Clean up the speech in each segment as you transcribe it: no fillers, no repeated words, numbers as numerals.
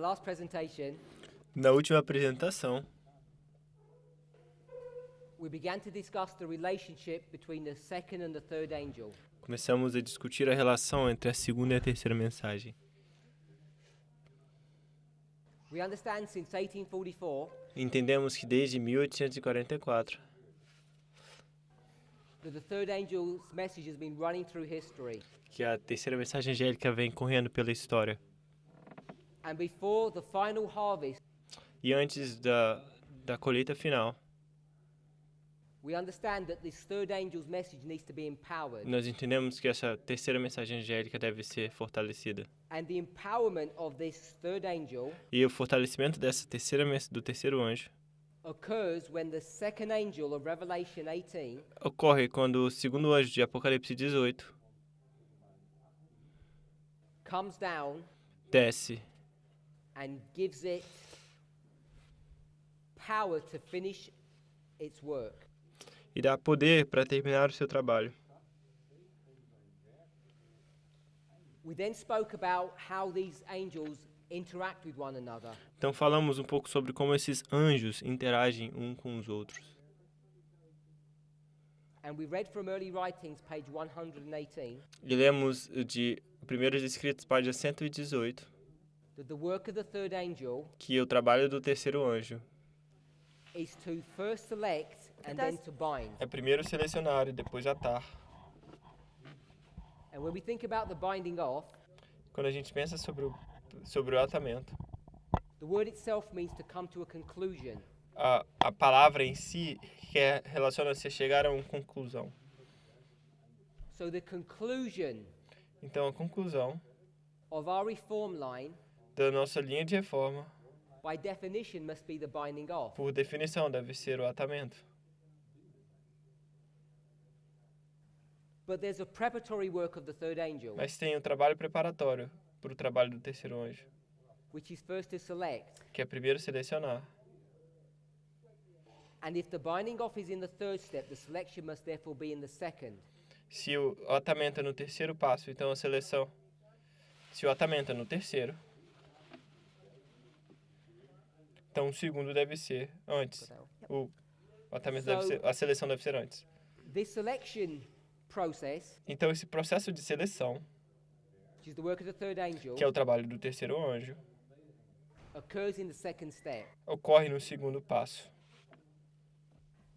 last presentation, Na última apresentação, we began to discuss the relationship between the second and the third angel. começamos a discutir a relação entre a segunda e a terceira mensagem. We understand since 1844 Entendemos que desde 1844, that the third angel's message has been running through history. que a terceira mensagem angélica vem correndo pela história. And before the final harvest, E antes da colheita final, we understand that this third angel's message needs to be empowered. nós entendemos que essa terceira mensagem angélica deve ser fortalecida. And the empowerment of this third angel E o fortalecimento do terceiro anjo occurs when the second angel of Revelation 18 ocorre quando o segundo anjo de Apocalipse 18 comes down desce and gives it power to finish its work. e dá poder para terminar o seu trabalho. We then spoke about how these angels interact with one another. Então falamos um pouco sobre como esses anjos interagem um com os outros. And we read from early writings, page 118, E lemos de Primeiros Escritos, página 118, that the work of the third angel que o trabalho do terceiro anjo is to first select and then to bind. é primeiro selecionar e depois atar. And when we think about the binding off, Quando a gente pensa sobre o atamento, the word itself means to come to a conclusion. a palavra em si relaciona-se a chegar a uma conclusão. So the conclusion Então, a conclusão of our reform line, da nossa linha de reforma, by definition, must be the binding off. por definição, deve ser o atamento. But there's a preparatory work of the third angel, Mas tem um trabalho preparatório para o trabalho do terceiro anjo, which is first to select. que é primeiro selecionar. And if the binding off is in the third step, the selection must therefore be in the second. Se o atamento é no terceiro passo, então a seleção. Se o atamento é no terceiro, então o segundo deve ser antes. O atamento deve ser, a seleção deve ser antes. This selection process, Então esse processo de seleção, which is the work of the third angel, que é o trabalho do terceiro anjo, occurs in the second step. ocorre no segundo passo.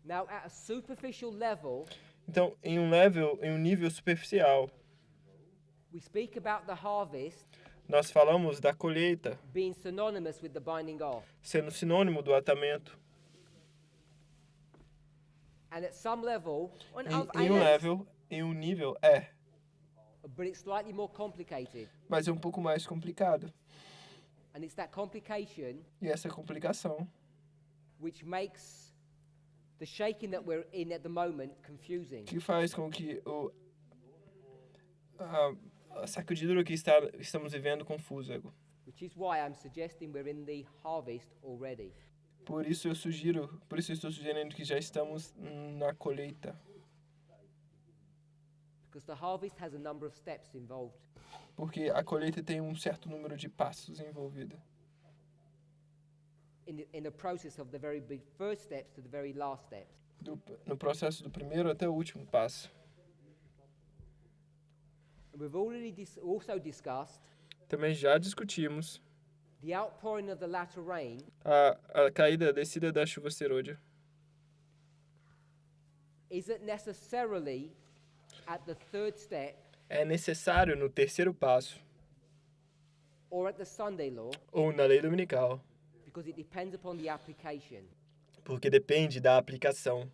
Now, at a superficial level, Então, em um nível superficial, we speak about the harvest nós falamos da colheita being synonymous with the binding off. sendo sinônimo do atamento. And at some level, Em um nível é, but it's slightly more complicated. mas é um pouco mais complicado. And it's that complication E essa complicação which makes the shaking that we're in at the moment confusing. que faz com que a sacudidura que estamos vivendo confusa. Which is why I'm suggesting we're in the harvest already. Por isso eu estou sugerindo que já estamos na colheita. Because the harvest has a number of steps involved. Porque a colheita tem um certo número de passos envolvido. In the process of the very big first steps to the very last steps. No processo do primeiro até o último passo. And we've already also discussed Também já discutimos the outpouring of the latter rain a caída, a descida da chuva serôdia. isn't necessarily at the third step É necessário no terceiro passo, or at the Sunday law, ou na lei dominical, because it depends upon the application. porque depende da aplicação.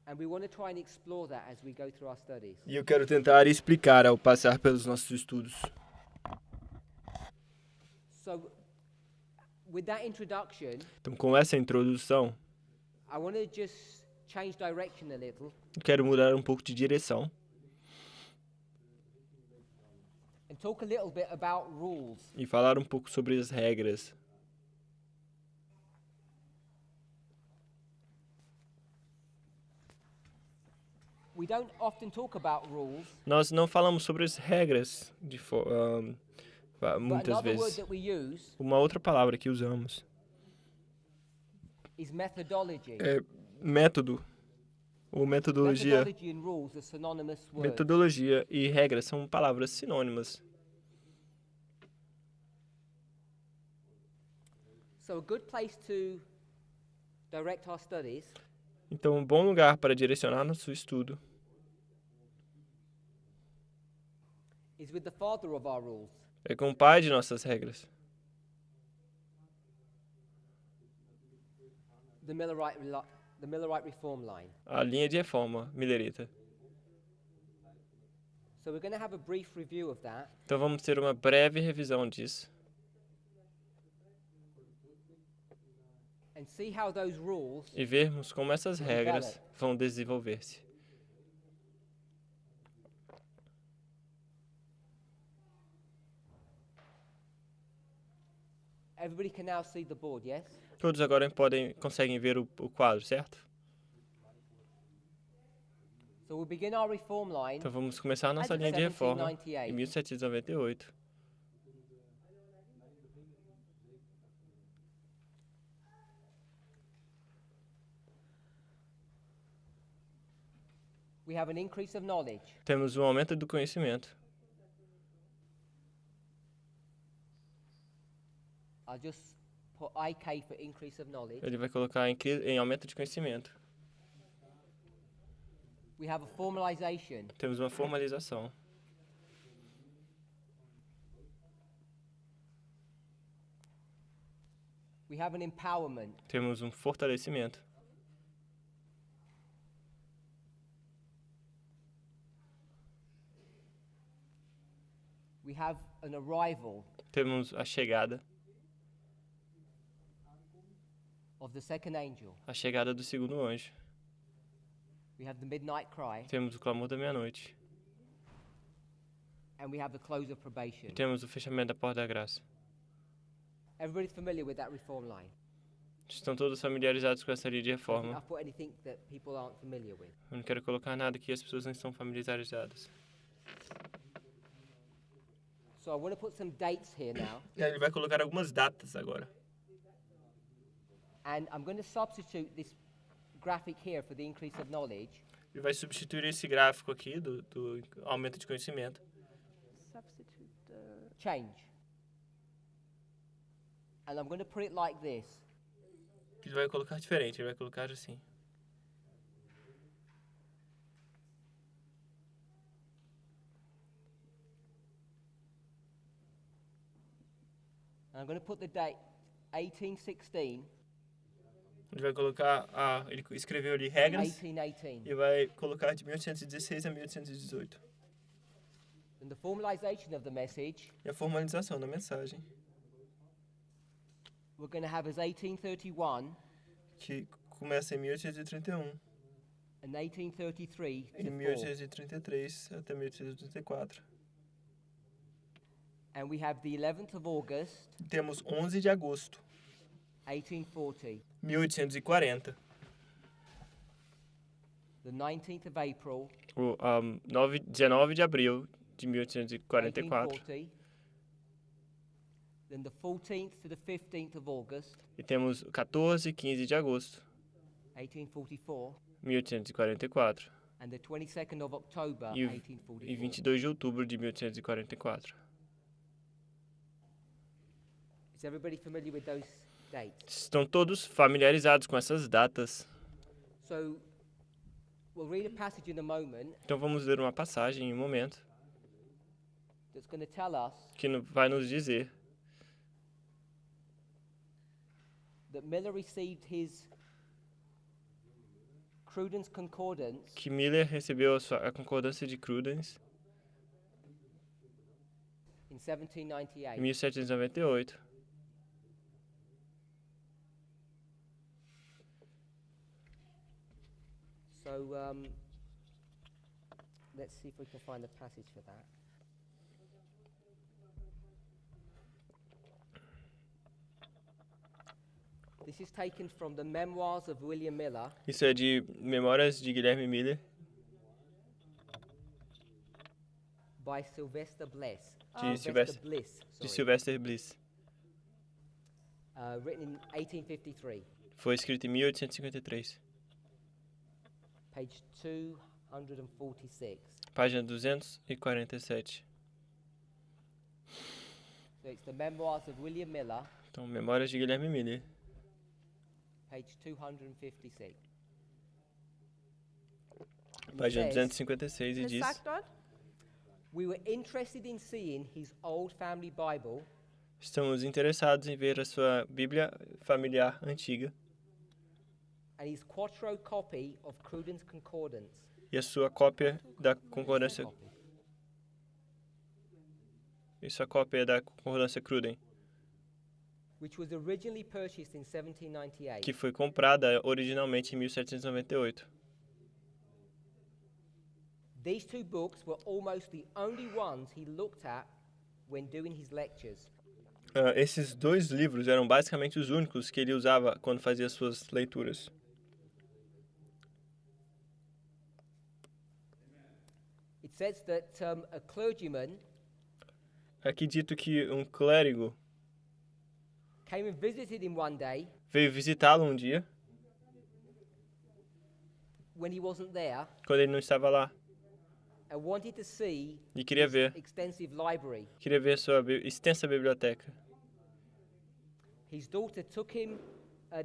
And we want to try and explore that as we go through our studies. E eu quero tentar explicar ao passar pelos nossos estudos. So, with that introduction, Então, com essa introdução, I want to just change direction a little eu quero mudar um pouco de direção and talk a little bit about rules. e falar um pouco sobre as regras. We don't often talk about rules Nós não falamos sobre as regras But muitas another word vezes. that we use Uma outra palavra que usamos is methodology. é método ou metodologia. Methodology and rules are synonymous words. Metodologia e regra são palavras sinônimas. So a good place to direct our studies Então, um bom lugar para direcionar nosso estudo is with the father of our rules. é com o pai de nossas regras, The Millerite reform line. a linha de reforma millerita. So we're going to have a brief review of that. Então, vamos ter uma breve revisão disso And see how those rules e vermos como essas regras vão desenvolver-se. everybody can now see the board, yes? Todos agora conseguem ver o quadro, certo? So we'll begin our reform line Então vamos começar a nossa linha de reforma em 1798. We have an increase of knowledge. Temos um aumento do conhecimento. I'll just put IK for increase of knowledge. Ele vai colocar em aumento de conhecimento. We have a formalization. Temos uma formalização. We have an empowerment. Temos um fortalecimento. We have an arrival Temos a chegada. of the second angel. A chegada do segundo anjo. We have the midnight cry. Temos o clamor da meia-noite. And we have the close of probation. E temos o fechamento da porta da graça. Everybody's familiar with that reform line? Estão todos familiarizados com essa linha de I don't think reforma. I've put anything that people aren't familiar with. Eu não quero colocar nada que as pessoas não estão familiarizadas. So I want to put some dates here now. Ele vai colocar algumas datas agora. And I'm going to substitute this graphic here for the increase of knowledge. Ele vai substituir esse gráfico aqui do aumento de conhecimento. Substitute the... Change. And I'm going to put it like this. Ele vai colocar diferente, ele vai colocar assim. And I'm going to put the date 1816 Ele vai colocar, ele escreveu ali and regras 1818. e vai colocar de 1816 a 1818. And the formalization of the message E a formalização da mensagem, we're going to have as 1831 que começa em 1831 and 1833 e to 4. 1833 até 1834. And we have the 11th of August, Temos 11 de agosto, 1840, 1840. the 19th of April, O 19 de abril de 1844. 1840, then the 14th to the 15th of August, E temos 14 e 15 de agosto, 1844, 1844. and the 22nd of October, E 1844. 22 de outubro de 1844. Is everybody familiar with those dates? Estão todos familiarizados com essas datas. So we'll read a passage in a moment Então vamos ler uma passagem em um momento that's going to tell us que vai nos dizer that Miller received his Cruden's Concordance que Miller recebeu a concordância de Crudens in em 1798. 1798. So let's see if we can find the passage for that. This is taken from the Memoirs of William Miller, Isso é de Memórias de Guilherme Miller, by by Sylvester Bliss. De Sorry. Sylvester Bliss. Written in 1853, Foi escrito em 1853. page 246. Página 247. So it's the Memoirs of William Miller, Então, Memórias de Guilherme Miller. page 256. Página says, 256 e Es diz: sagt dort, We were interested in seeing his old family Bible Estamos interessados em ver a sua Bíblia familiar antiga and his quarto copy of Cruden's Concordance. e a sua cópia da concordância Cruden, Which was originally purchased in 1798. que foi comprada originalmente em 1798. These two books were almost the only ones he looked at when doing his lectures. Esses dois livros eram basicamente os únicos que ele usava quando fazia suas leituras. It says that a clergyman Aqui dito que um clérigo came and visited him one day veio visitá-lo um dia, when he wasn't there quando ele não estava lá, and wanted to see e queria ver extensive library. a sua extensa biblioteca. His daughter took him,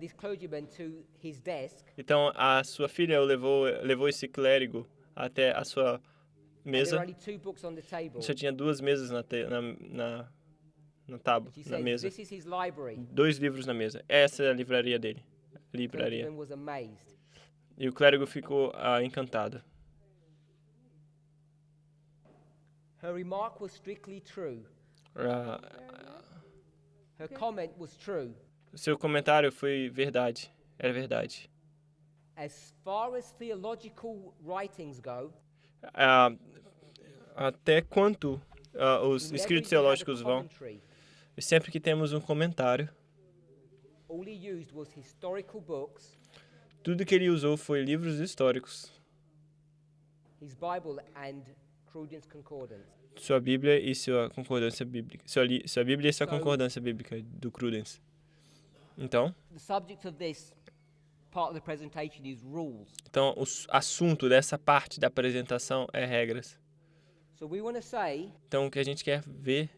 this clergyman, to his desk. Então a sua filha levou esse clérigo até a sua And there mesa. were only two books on the table. Só tinha duas mesas no She na said, mesa. "This is his library." Dois livros na mesa. Essa é a livraria dele. The Livraria. clergyman was amazed. E o clérigo ficou encantado. Her remark was strictly true. Ah, Her comment was true. seu comentário foi verdade. Era verdade. As far as theological writings go, Até quanto os whenever escritos he had a teológicos vão, commentary, sempre que temos um comentário, all he used was historical books, tudo que ele usou foi livros históricos, his Bible and Cruden's Concordance. sua Bíblia e sua concordância bíblica. Sua Bíblia e sua So- concordância bíblica do Crudens. Então, The subject of this part of the presentation is rules. o assunto dessa parte da apresentação é regras. So we want to say Então, o que a gente quer ver,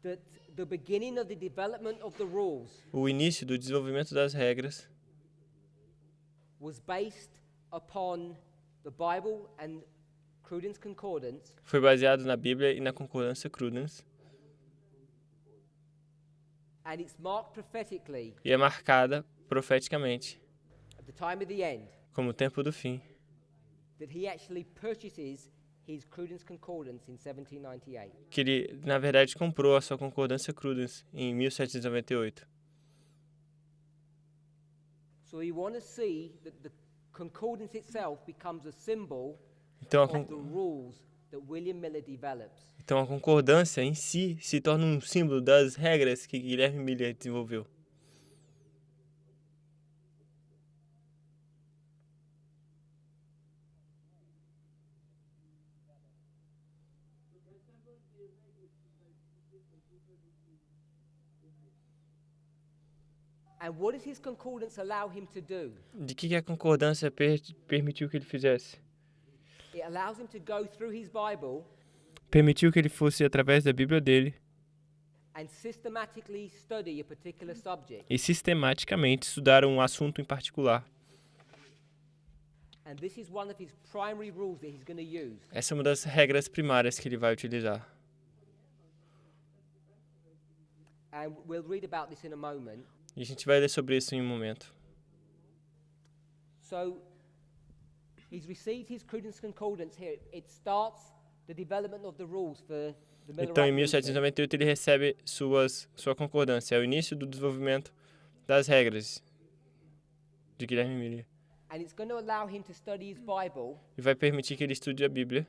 that the beginning of the development of the rules o início do desenvolvimento das regras was based upon the Bible and Cruden's Concordance, foi baseado na Bíblia e na concordância Crudens and it's marked prophetically e é marcada profeticamente at the time of the end como o tempo do fim, that he actually purchases his Cruden's Concordance in 1798. que ele, na verdade, comprou a sua concordância Crudens em 1798. So we want to see that the concordance itself becomes a symbol Então, of the rules that William Miller develops. a concordância em si se torna um símbolo das regras que Guilherme Miller desenvolveu. And what does his concordance allow him to do? De que a concordância permitiu que ele fizesse? It allows him to go through his Bible Permitiu que ele fosse através da Bíblia dele and systematically study a particular subject. e sistematicamente estudar um assunto em particular. And this is one of his primary rules that he's going to use. Essa é uma das regras primárias que ele vai utilizar. And we'll read about this in a moment. E a gente vai ler sobre isso em um momento. So he's received his Cruden's Concordance here. It starts the development of the rules for the Millerite Então, em movement. 1798, ele recebe sua concordância. É o início do desenvolvimento das regras de Guilherme Miller. And it's going to allow him to study his Bible E vai permitir que ele estude a Bíblia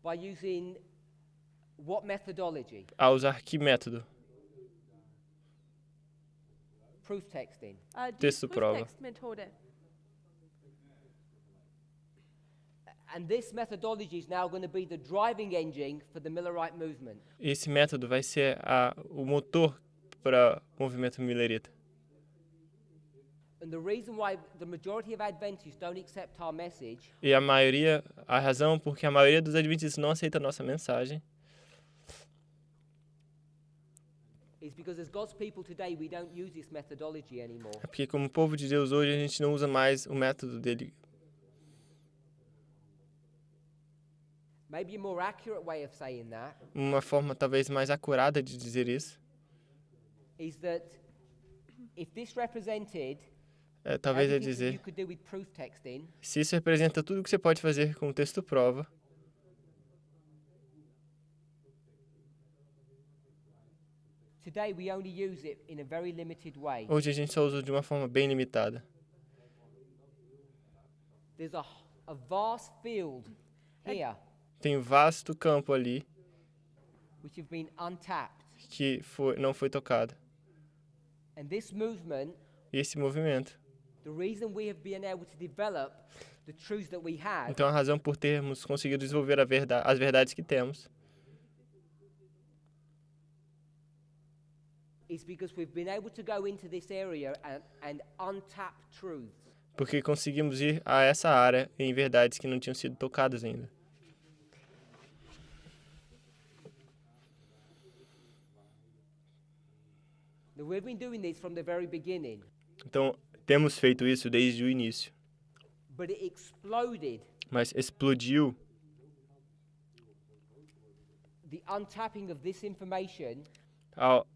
by using what methodology? a usar que método? Proof texting. Die Textprova. Prüftextmethode. And this methodology is now going to be the driving engine for the Millerite movement. Esse método vai ser o motor para o movimento millerita. And the reason why the majority of Adventists don't accept our message E a razão porque a maioria dos adventistas não aceita a nossa mensagem is because as God's people today, we don't use this methodology anymore. é porque, como povo de Deus hoje, a gente não usa mais o método dele. Maybe a more accurate way of saying that Uma forma talvez mais acurada de dizer isso is that if this represented talvez é everything that you dizer, could do with proof texting, se isso representa tudo o que você pode fazer com o texto prova, today we only use it in a very limited way. hoje a gente só usa de uma forma bem limitada. There's a vast field here Tem um vasto campo ali which have been untapped. que não foi tocado. And this movement, E esse movimento. the reason we have been able to develop the truths that we have Então a razão por termos conseguido desenvolver as verdades que temos is because we've been able to go into this area and untap truths. porque conseguimos ir a essa área em verdades que não tinham sido tocadas ainda. Now, we've been doing this from the very beginning, Então temos feito isso desde o início, but it exploded. mas explodiu The untapping of this information ao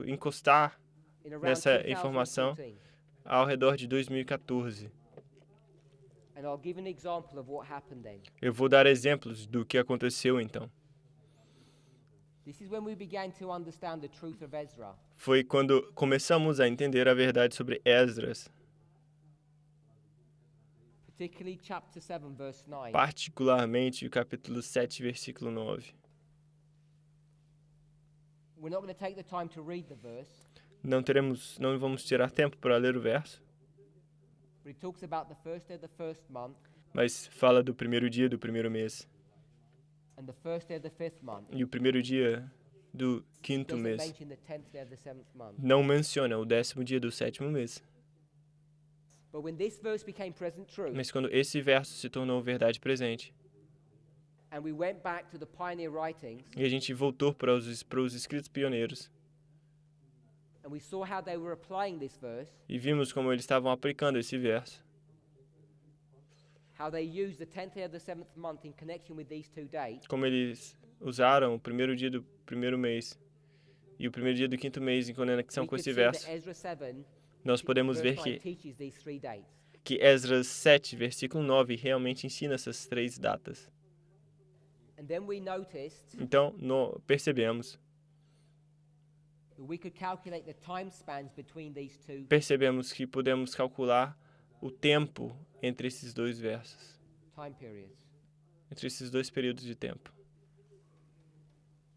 encostar in around nessa informação 2014. ao redor de 2014. And I'll give an example of what happened then. Eu vou dar exemplos do que aconteceu então. This is when we began to understand the truth of Ezra. Foi quando começamos a entender a verdade sobre Esdras, Particularly chapter 7, verse 9. particularmente o capítulo 7, versículo 9. We're not going to take the time to read the verse, Não vamos tirar tempo para ler o verso, but it talks about the first day of the first month mas fala do primeiro dia do primeiro mês and the first day of the fifth month. e o primeiro dia do quinto Doesn't mês. mention the 10th day of the seventh month. Não menciona o 10º dia do 7º mês. But when this verse became present truth, Mas quando esse verso se tornou verdade presente, and we went back to the pioneer writings, e a gente voltou para os escritos pioneiros, and we saw how they were applying this verse, e vimos como eles estavam aplicando esse verso, how they used the 10th day of the seventh month in connection with these two dates, como eles usaram o primeiro dia do primeiro mês e o primeiro dia do quinto mês em conexão we com could esse see verso, that Ezra 7, nós podemos ver verse 9 que teaches these three dates. Esdras 7, versículo 9, realmente ensina essas 3 datas. And then we noticed Então, percebemos that we could calculate the time spans between these two que podemos calcular o tempo entre esses dois versos, time periods. entre esses dois períodos de tempo.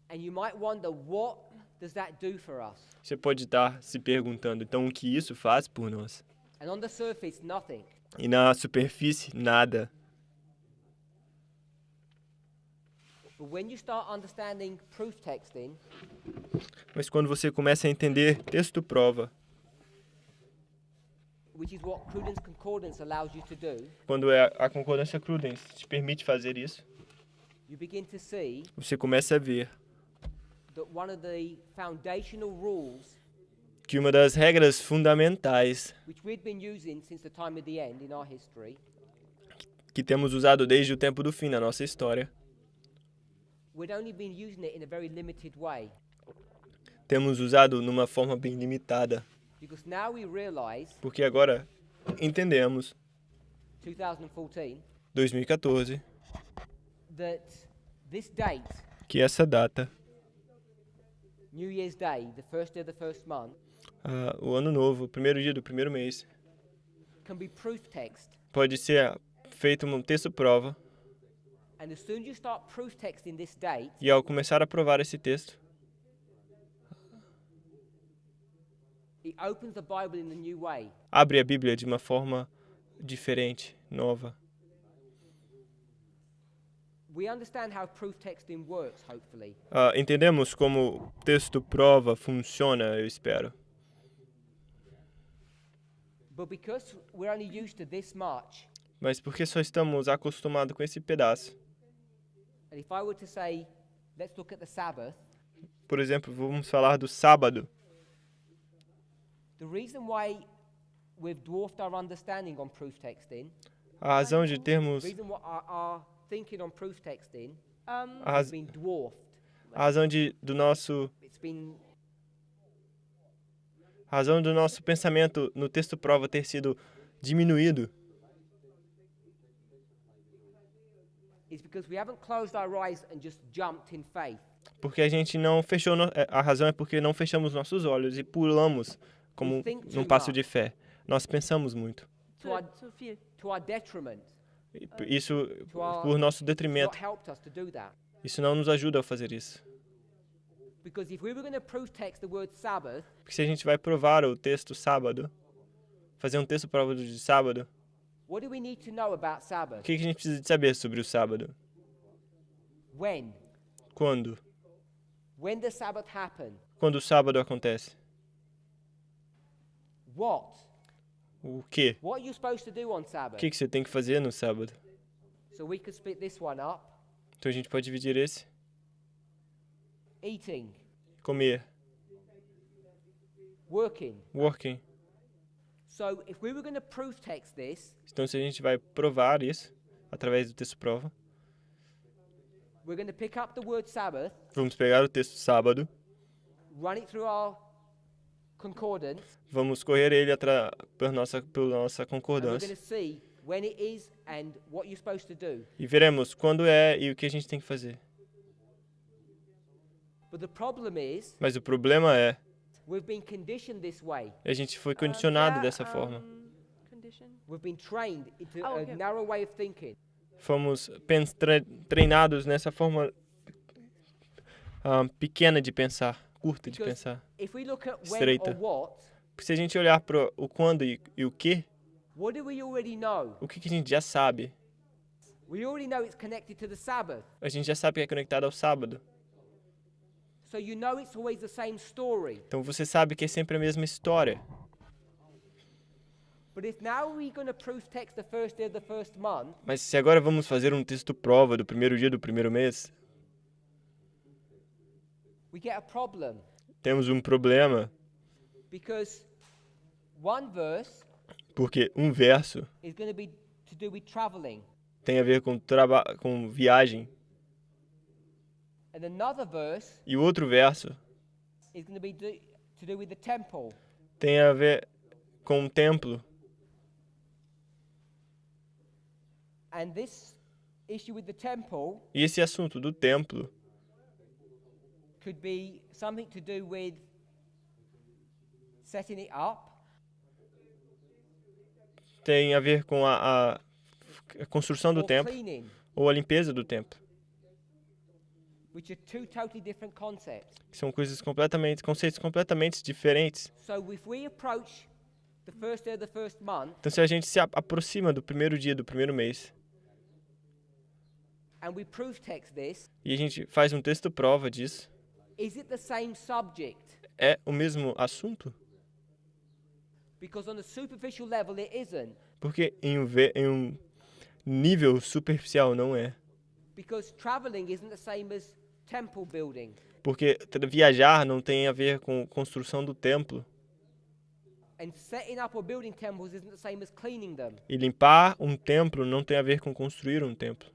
And you might wonder, what does that do for us? Você pode estar se perguntando, então, o que isso faz por nós? And on the surface, nothing. E na superfície, nada. But when you start understanding proof texting, Mas quando você começa a entender texto prova, which is what Prudence Concordance allows you to do, quando a concordância Prudence te permite fazer isso, you begin to see você começa a ver that one of the foundational rules, que uma das regras fundamentais which we've been using since the time of the end in our history, que temos usado desde o tempo do fim na nossa história, we'd only been using it in a very limited way. temos usado numa forma bem limitada, Because now we realize, porque agora entendemos, 2014, 2014, that this date, que essa data, New Year's Day, the first day of the first month, o ano novo, o primeiro dia do primeiro mês, can be proof text. pode ser feito um texto prova, And as soon as you start proof texting this date, e ao começar a provar esse texto, it opens the Bible in a new way. abre a Bíblia de uma forma diferente, nova. we understand how proof texting works, hopefully. Entendemos como o texto prova funciona, eu espero. But because we're only used to this much, Mas porque só estamos acostumados com esse pedaço. and if I were to say, let's look at the Sabbath, Por exemplo, vamos falar do sábado. the reason why we've dwarfed our understanding on proof texting, A razão de termos, the reason why our thinking on proof texting a, has raz- been dwarfed. a razão do nosso, It's been a razão do nosso pensamento no texto prova ter sido diminuído is because we haven't closed our eyes and just jumped in faith. porque a gente não fechou, a razão é porque não fechamos nossos olhos e pulamos como num passo de fé. Nós pensamos muito. To our, To feel. to our detriment. Isso To our, por nosso it's not detrimento. helped us to do that. Isso não nos ajuda a fazer isso. Because if we were going to proof text the word Sabbath, Porque se a gente vai provar o texto sábado, fazer um texto prova de sábado, what do we need to know about o Sabbath? que a gente precisa de saber sobre o sábado? When? Quando? When does Sabbath happen? Quando o sábado acontece? What? O quê? What are you supposed to do on O Sabbath? que você tem que fazer no sábado? So we could split this one up. Então a gente pode dividir esse. Eating, Comer. working. Working. So if we were going to proof text this, Então se a gente vai provar isso, através do texto prova, we're going to pick up the word Sabbath, vamos pegar o texto sábado, run it through our concordance, vamos correr ele pela nossa and we're going concordância to see when it is and what you're supposed to do. e veremos quando é e o que a gente tem que fazer. But the problem is, Mas o problema é, we've been conditioned this way. a gente foi condicionado Yeah, dessa forma. Condition. We've been trained into Oh, a okay. narrow way of thinking. Fomos treinados nessa forma pequena de pensar, curta de Because pensar. if we look at when Estreita. or what, Porque se a gente olhar para o quando e o que, what do we already know? o que a gente já sabe? We already know it's connected to the Sabbath. A gente já sabe que é conectado ao sábado. So you know it's always the same story. Então você sabe que é sempre a mesma história. But if now we're going to proof text the first day of the first month, Mas se agora vamos fazer um texto prova do primeiro dia do primeiro mês, we get a problem. temos um problema, Because one verse porque um verso is going to be to do with traveling, tem a ver com viagem and another verse e o outro verso is going to be to do with the temple. tem a ver com o templo. And this issue with the temple E esse assunto do templo could be something to do with setting it up, tem a ver com a construção do or templo cleaning, ou a limpeza do templo. which are two totally different concepts. Que são conceitos completamente diferentes. So if we approach the first day of the first month Então se a gente se aproxima do primeiro dia do primeiro mês and we proof text this, e a gente faz um texto prova disso, is it the same subject? é o mesmo assunto? Because on a superficial level it isn't. Porque em um nível superficial não é. Because traveling isn't the same as temple building. Porque viajar não tem a ver com construção do templo. And setting up or building temples isn't the same as cleaning them. E limpar um templo não tem a ver com construir um templo.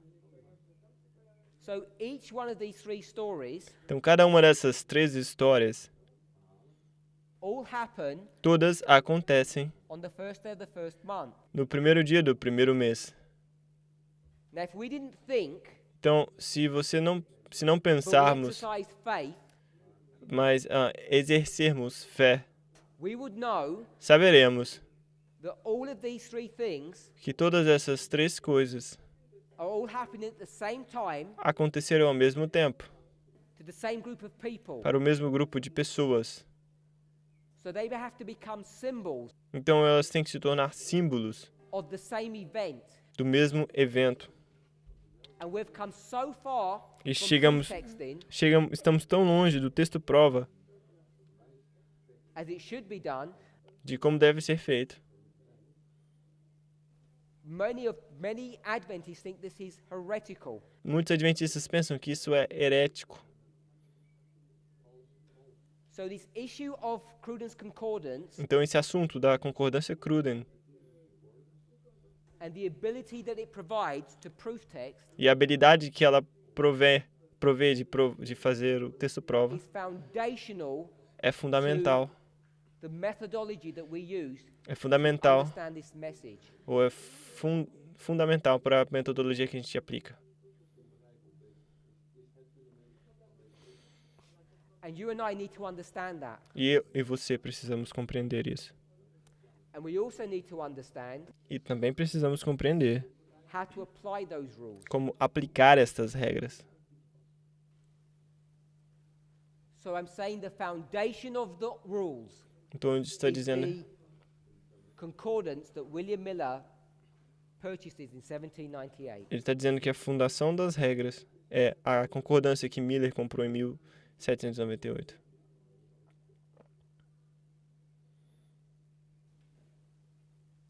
So each one of these three stories Então cada uma dessas três histórias, all happen todas acontecem on the first day of the first month. no primeiro dia do primeiro mês. Now if we didn't think, Então, se não but we pensarmos, exercised faith, mas exercermos fé, we would know saberemos that all of these three things que todas essas três coisas are all happening at the same time aconteceram ao mesmo tempo, to the same group of people. para o mesmo grupo de pessoas. So they have to become symbols Então elas têm que se tornar símbolos of the same event. do mesmo evento. And we've come so far E from proof texting estamos tão longe do texto prova as it should be done. de como deve ser feito. Many Adventists think this is heretical. Muitos adventistas pensam que isso é herético. So this issue of Cruden's Concordance Então esse assunto da concordância Cruden and the ability that it provides to proof text e a habilidade que ela provê de fazer o texto prova is foundational é fundamental. the methodology that we use É to fundamental understand this message. ou é fundamental para a metodologia que a gente aplica. And you and I need to understand that. E eu e você precisamos compreender isso. And we also need to understand E também precisamos compreender how to apply those rules. como aplicar estas regras. So I'm saying the foundation of the rules Então ele está is dizendo the concordance that William Miller purchased in 1798. Ele está dizendo que a fundação das regras é a concordância que Miller comprou em 1798.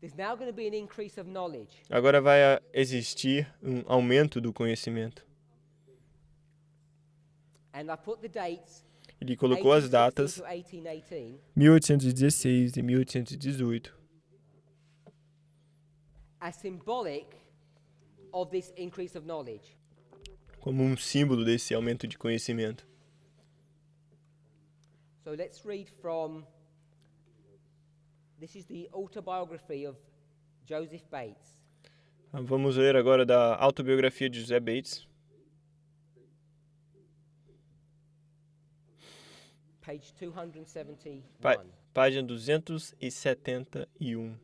There's now going to be an increase of knowledge. Agora vai existir um aumento do conhecimento. And I put the dates Ele colocou as 1816 datas to 1818 1816 e 1818 as symbolic of this increase of knowledge. como um símbolo desse aumento de conhecimento. So let's read from, this is the autobiography of Joseph Bates. Vamos ler agora da autobiografia de José Bates, Page 271. página 271.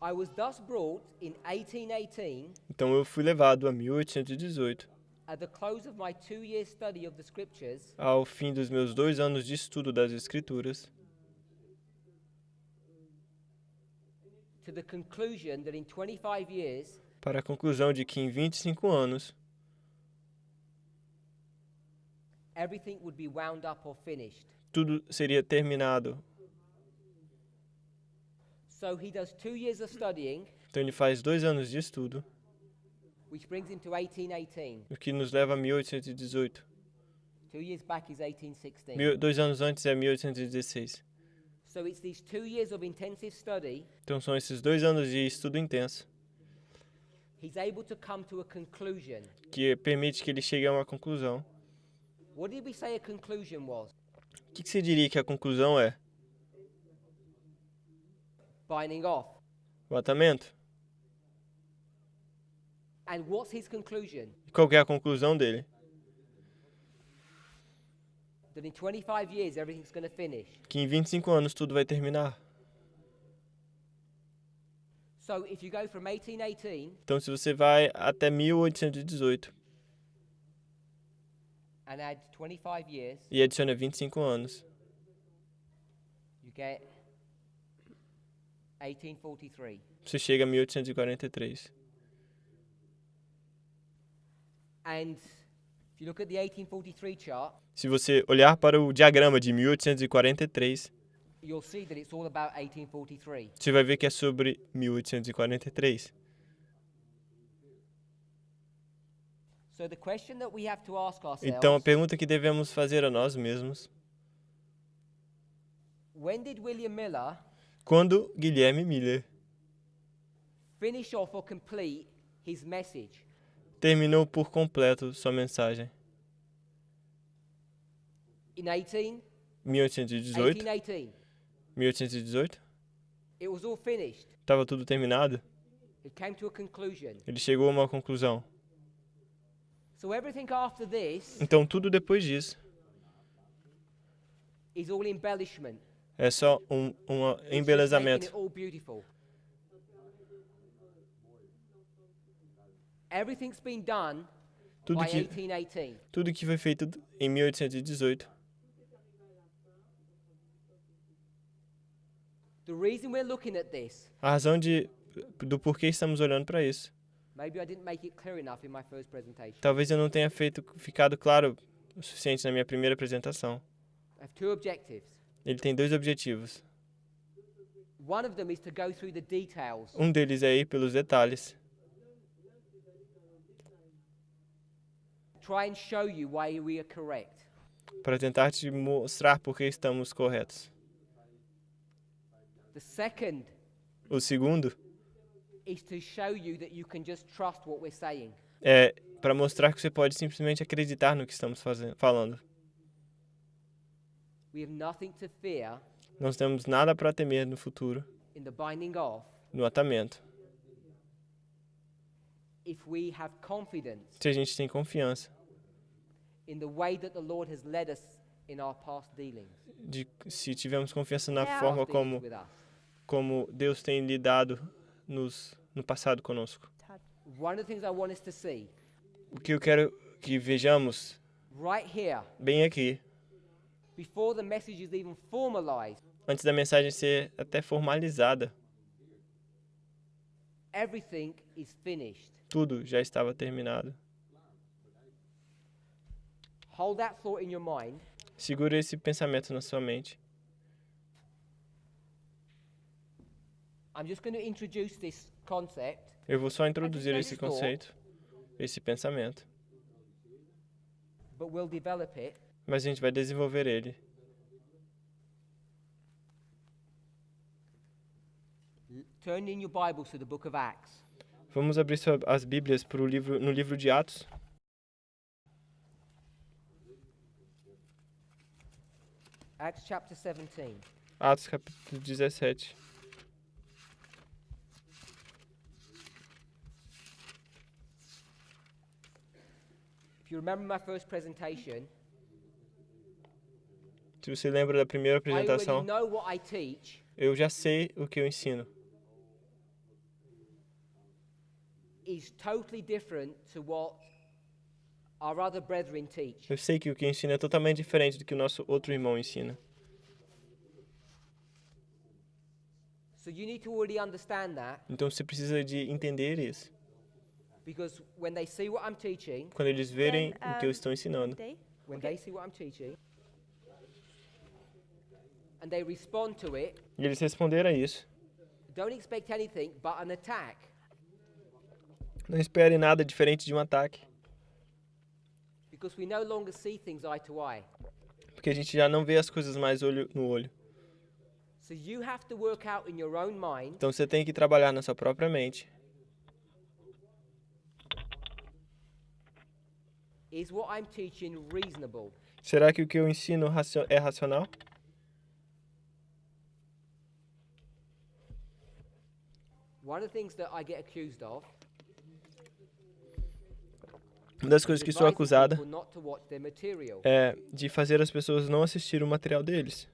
I was thus brought in 1818 Então eu fui levado a 1818, at the close of my 2-year study of the scriptures ao fim dos meus 2 anos de estudo das Escrituras, to the conclusion that in 25 years para a conclusão de que em 25 anos everything would be wound up or finished. tudo seria terminado. So he does 2 years of studying, Então ele faz 2 anos de estudo, which brings him to 1818. o que nos leva a 1818. 2 years back is 1816. 2 anos antes é 1816. So it's these 2 years of intensive study, Então são esses 2 anos de estudo intenso he's able to come to a conclusion. que permite que ele chegue a uma conclusão. What did we say a conclusion was? O que você diria que a conclusão é? Binding off. O atamento? And what's his conclusion? E qual que é a conclusão dele? That in 25 years everything's going to finish. Que em 25 anos tudo vai terminar. So if you go from 1818 Então se você vai até 1818 and add 25 years, e adiciona 25 anos, you get 1843. você chega a 1843. And if you look at the 1843 chart, Se você olhar para o diagrama de 1843, you'll see that it's all about 1843. você vai ver que é sobre 1843. So the question that we have to ask ourselves, Então a pergunta que devemos fazer a nós mesmos: when did William Miller quando Guilherme Miller finish off or complete his message? terminou por completo sua mensagem? In 18? 1818? 1818. 1818? It was all finished. Estava tudo terminado? It came to a conclusion. Ele chegou a uma conclusão. So everything after this Então tudo depois disso is all embellishment. é só um It's just making embelezamento. it all beautiful. Everything's been done Tudo by que, 1818. tudo que foi feito em 1818. The reason we're looking at this A razão de do porquê estamos olhando para isso. Maybe I didn't make it clear enough in my first presentation. Talvez eu não tenha ficado claro o suficiente na minha primeira apresentação. I have two objectives. Ele tem 2 objetivos. One of them is to go through the details. Um deles é ir pelos detalhes, Try and show you why we are correct. para tentar te mostrar por que estamos corretos. The second O segundo is to show you that you can just trust what we're saying. é para mostrar que você pode simplesmente acreditar no que estamos falando. We have nothing to fear Não temos nada para temer no futuro, in the binding of no atamento, if we have confidence se a gente tem confiança in the way that the Lord has led us in our past dealings. se tivermos confiança na Yeah. forma Past dealings with us. como Deus tem lidado no passado conosco. One of the things I want us to see O que eu quero que vejamos right here, bem aqui, before the message is even formalized, antes da mensagem ser até formalizada, everything is finished. tudo já estava terminado. Hold that thought in your mind. Segure esse pensamento na sua mente. I'm just going to introduce this concept, Eu vou só introduzir esse thought. conceito, esse pensamento, but we'll develop it. mas a gente vai desenvolver ele. Turn in your Bibles to the book of Acts. Vamos abrir as Bíblias no livro de Atos, Acts chapter 17. Atos capítulo 17. If you remember my first presentation, Se você lembra da primeira I already apresentação, know what I teach eu já sei o que eu ensino. is totally different to what our other brethren teach. Eu sei que o que eu ensino é totalmente diferente do que o nosso outro irmão ensina. So you need to already understand that, Então você precisa de entender isso. because when they see what I'm teaching, Quando eles verem Then, o que eu estou ensinando, when Okay. they see what I'm teaching, and they respond to it, e eles responderam a isso, don't expect anything but an attack. não espere nada diferente de um ataque, Because we no longer see things eye to eye. porque a gente já não vê as coisas mais olho no olho. So you have to work out in your own mind, Então você tem que trabalhar na sua própria mente. is what I'm teaching reasonable? Será que o que eu ensino é racional? One of the things that I get accused of Uma das is coisas que sou advising acusada people not to watch their material. é de fazer as pessoas não assistir o material deles.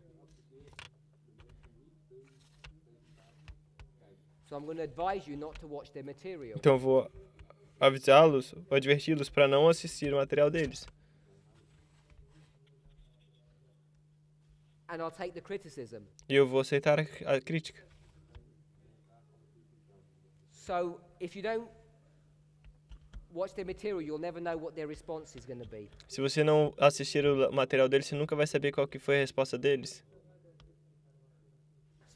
So I'm going to advise you not to watch their material. Então eu vou avisá-los, ou adverti-los para não assistir o material deles. And I'll take the criticism. E eu vou aceitar a crítica. So if you don't watch their material, you'll never know what their response is going to be. Se você não assistir o material deles, você nunca vai saber qual que foi a resposta deles.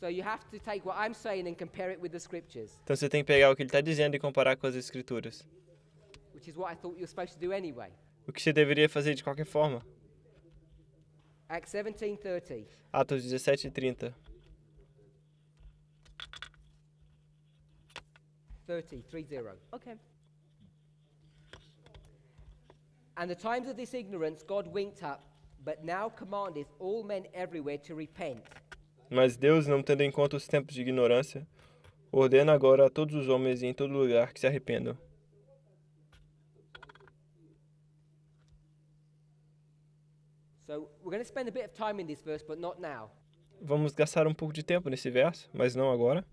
So you have to take what I'm saying and compare it with the scriptures, Então você tem que pegar o que ele está dizendo e comparar com as escrituras. which is what I thought you were supposed to do anyway. O que você deveria fazer de qualquer forma. Acts 17:30. Atos 17:30. 30. Okay. And the times of this ignorance God winked up, but now commandeth all men everywhere to repent. Mas Deus, não tendo em conta os tempos de ignorância, ordena agora a todos os homens e em todo lugar que se arrependam. So we're going to spend a bit of time in this verse, but not now. Vamos gastar um pouco de tempo nesse verso, mas não agora.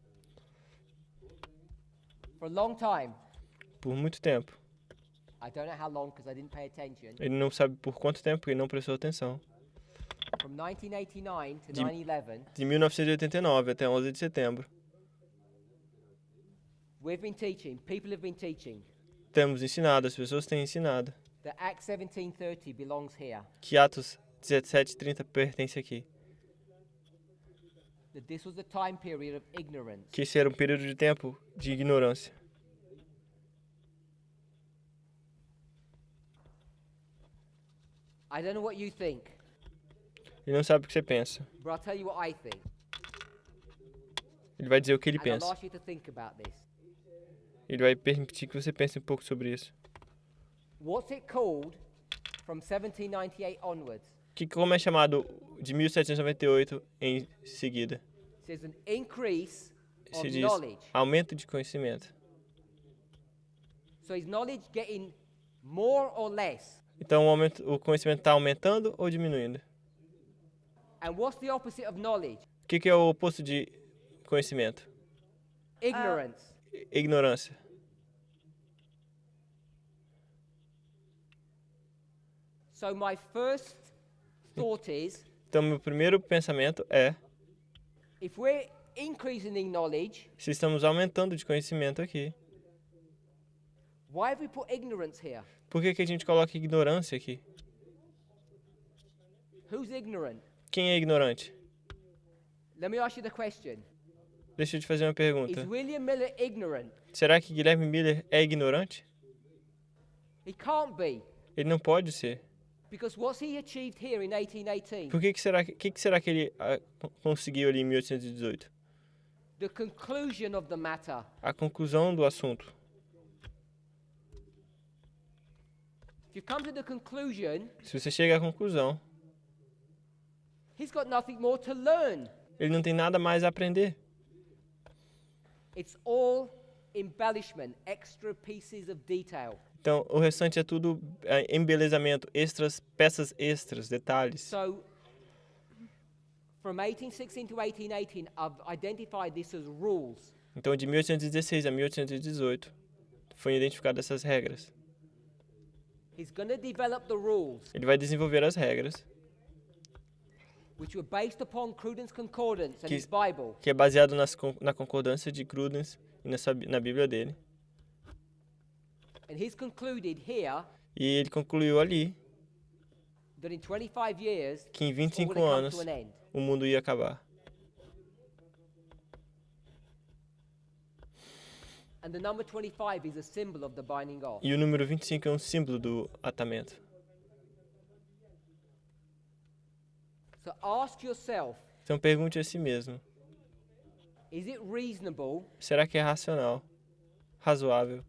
For a long time, Por muito tempo. I don't know how long because I didn't pay attention, Ele não sabe por quanto tempo porque ele não prestou atenção. from 1989 to Jim- 9/11, De 1989 até 11 de setembro, We've been teaching, people have been teaching, Temos ensinado, as pessoas têm ensinado, that Acts 17:30 belongs here. que Atos 17:30 pertence aqui. That this was a time period of ignorance. Que esse era um período de tempo de ignorância. I don't know what you think, Ele não sabe o que você pensa. but I'll tell you what I think. Ele vai dizer o que ele And I'll pensa. ask you to think about this. Ele vai permitir que você pense um pouco sobre isso. What's it called from 1798 onwards? Como é chamado de 1798 em seguida? It says an increase Se of diz knowledge. aumento de conhecimento. So is knowledge getting more or less? Então o conhecimento está aumentando ou diminuindo? And what's the opposite of knowledge? O que é o oposto de conhecimento? Ignorance. Ignorância. So my first thought is, Então, meu primeiro pensamento é, if we're increasing in knowledge, se estamos aumentando de conhecimento aqui, why have we put ignorance here? por que a gente coloca ignorância aqui? Who's ignorant? Quem é ignorante? Let me ask you the question. Deixa eu te fazer uma Is pergunta. William Miller ignorant? Será que Guilherme Miller é ignorante? He can't be, Ele não pode ser. because what's he achieved here in 1818? Por que será que ele conseguiu ali em 1818? The conclusion of the matter. A conclusão do assunto. If you come to the conclusion, Se você chega à conclusão, he's got nothing more to learn. ele não tem nada mais a aprender. It's all embellishment, extra pieces of detail. Então, o restante é tudo embelezamento, peças extras, detalhes. So, from 1816 to 1818, I've identified this as rules. Então, de 1816 a 1818, foram identificadas essas regras. He's going to develop the rules, Ele vai desenvolver as regras, which were based upon Cruden's Concordance and Que- his Bible. que é baseado na concordância de Crudens e na Bíblia dele. And he's concluded here E ele concluiu ali that in 25 years, que em it's all 25 going to come anos to an end. o mundo ia acabar. And the number 25 is a symbol of the binding off. E o número 25 é um símbolo do atamento. So ask yourself, Então pergunte a si mesmo, is it reasonable será que é racional, razoável,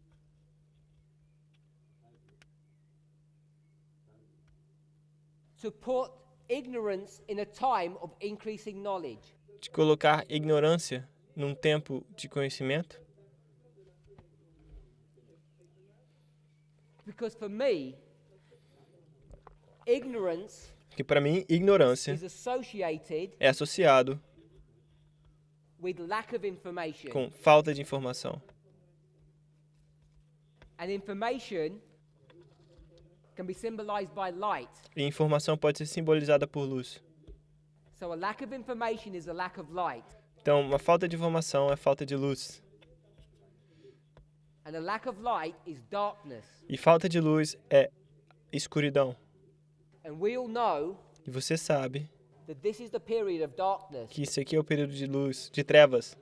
to put ignorance in a time of increasing knowledge? de colocar ignorância num tempo de conhecimento? Because for me, ignorance Que para mim, ignorância is associated é associado with lack of information. com falta de informação. And information can be symbolized by light. E informação pode ser simbolizada por luz. So a lack of information is a lack of light. Então, uma falta de informação é falta de luz. And a lack of light is darkness. E falta de luz é escuridão. And we all know E você sabe that this is the period of darkness. que isso aqui é o período de luz, de trevas.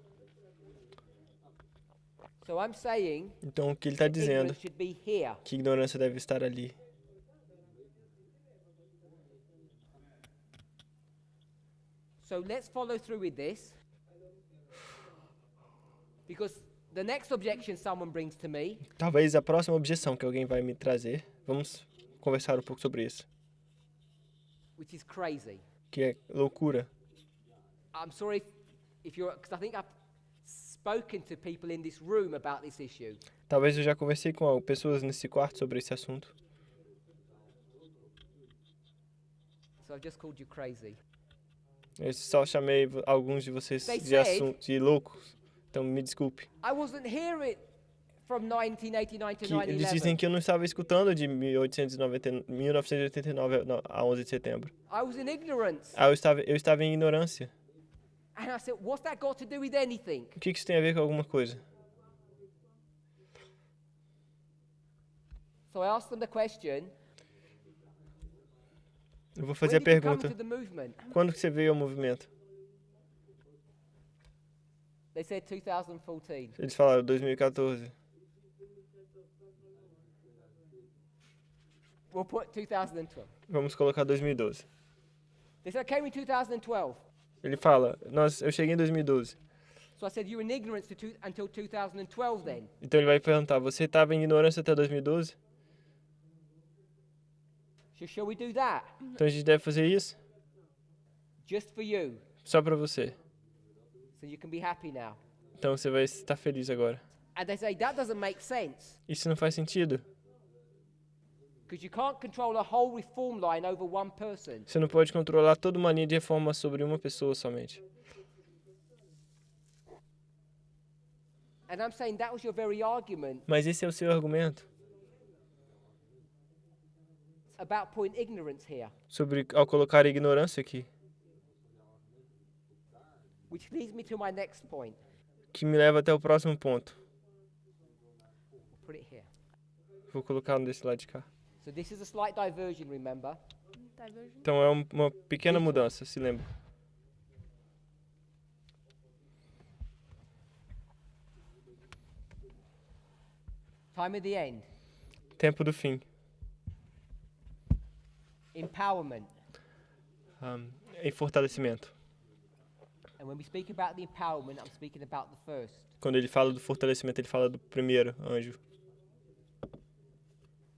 So I'm saying Então, o que ele está dizendo ignorance should be here. que ignorância deve estar ali. So let's follow through with this. Because the next objection someone brings to me Talvez a próxima objeção que alguém vai me trazer, vamos conversar um pouco sobre isso, which is crazy. que é loucura. I'm sorry if you're, because I think I've spoken to people in this room about this issue. Talvez eu já conversei com pessoas nesse quarto sobre esse assunto. So I've just called you crazy. Eu só chamei alguns de vocês They de loucos. Então me desculpe. I wasn't here from 1989 to Que eles 9/11. dizem que eu não estava escutando de 1989 a 11 de setembro. I was in ignorance. Eu estava em ignorância. And I said, what's that got to do with anything? O que isso tem a ver com alguma coisa? So I asked them the question, Eu vou when fazer a did you come pergunta. to the movement? Quando que você veio ao movimento? They said 2014. Eles falaram 2014. We'll put 2012. Vamos colocar 2012. They said, I came in 2012. Ele fala, eu cheguei em 2012. So I said, you were in ignorance until 2012 then. Então ele vai perguntar, você estava em ignorância até 2012? So shall we do that? Então a gente deve fazer isso? Just for you, Só para você. so you can be happy now. Então você vai estar feliz agora. And they say, that doesn't make sense, Isso não faz sentido. because you can't control a whole reform line over one person. Você não pode controlar toda uma linha de reforma sobre uma pessoa somente. And I'm saying that was your very argument Mas esse é o seu argumento about putting ignorance here, sobre ao colocar a ignorância aqui, which leads me to my next point. que me leva até o próximo ponto. Put it here. Vou colocar desse lado de cá. So this is a slight diversion, remember? Diversion. Então é uma pequena mudança, se lembra? Time at the end. Tempo do fim. Empowerment. Em fortalecimento. And when we speak about the empowerment, I'm speaking about the first. Quando ele fala do fortalecimento, ele fala do primeiro anjo.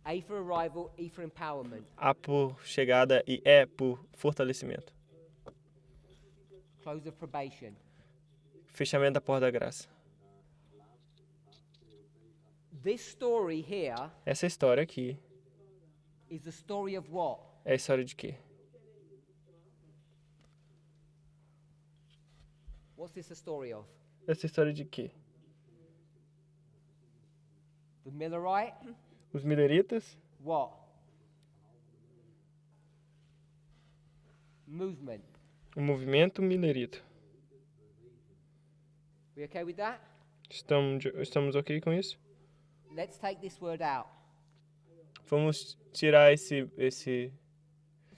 A for arrival, E for empowerment. A por chegada e E por fortalecimento. Close of probation. Fechamento da porta da graça. This story here Essa história aqui is the story of what? é a história de quê? What's this a story of? Essa história de quê? The Millerite? Os mileritas, What? Movement. o movimento milerita. We okay with that? Estamos ok com isso? Let's take this word out. Vamos tirar esse.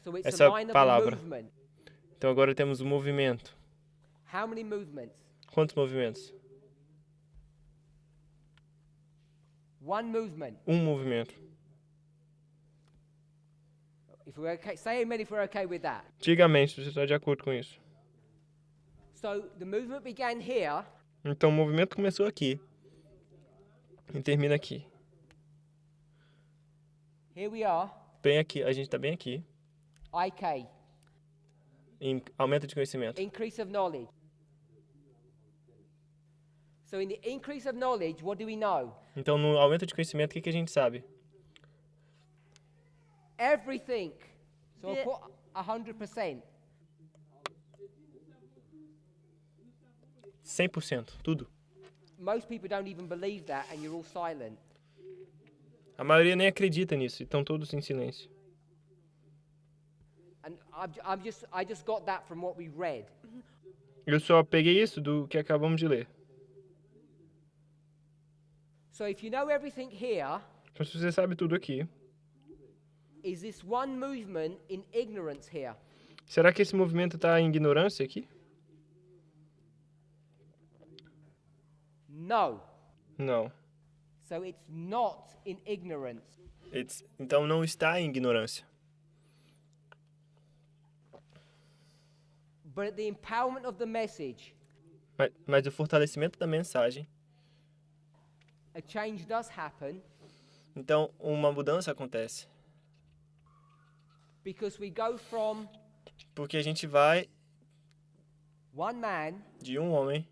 So it's Essa a line of palavra. movement. Então agora temos o movimento. How many movements? Quantos movimentos? One movement. Um movimento. If we're okay, say amen if we're okay with that. Diga amém se você está de acordo com isso. So the movement began here, Então o movimento começou aqui e termina aqui. here we are, Bem aqui, a gente está bem aqui. IK, Em aumento de conhecimento. increase of knowledge. So in the increase of knowledge, what do we know? Então no aumento de conhecimento, o que a gente sabe? Everything. So I'll Yeah. put 100%. 100%, tudo. Most people don't even believe that, and you're all silent. A maioria nem acredita nisso, e estão todos em silêncio. And I just got that from what we read. Eu só peguei isso do que acabamos de ler. So if you know everything here, Então se você sabe tudo aqui, is this one movement in ignorance here? será que esse movimento está em ignorância aqui? No. Não. So it's not in ignorance. Então não está em ignorância. But at the empowerment of the message, Mas o fortalecimento da mensagem, a change does happen então uma mudança acontece. because we go from Porque a gente vai one man de um homem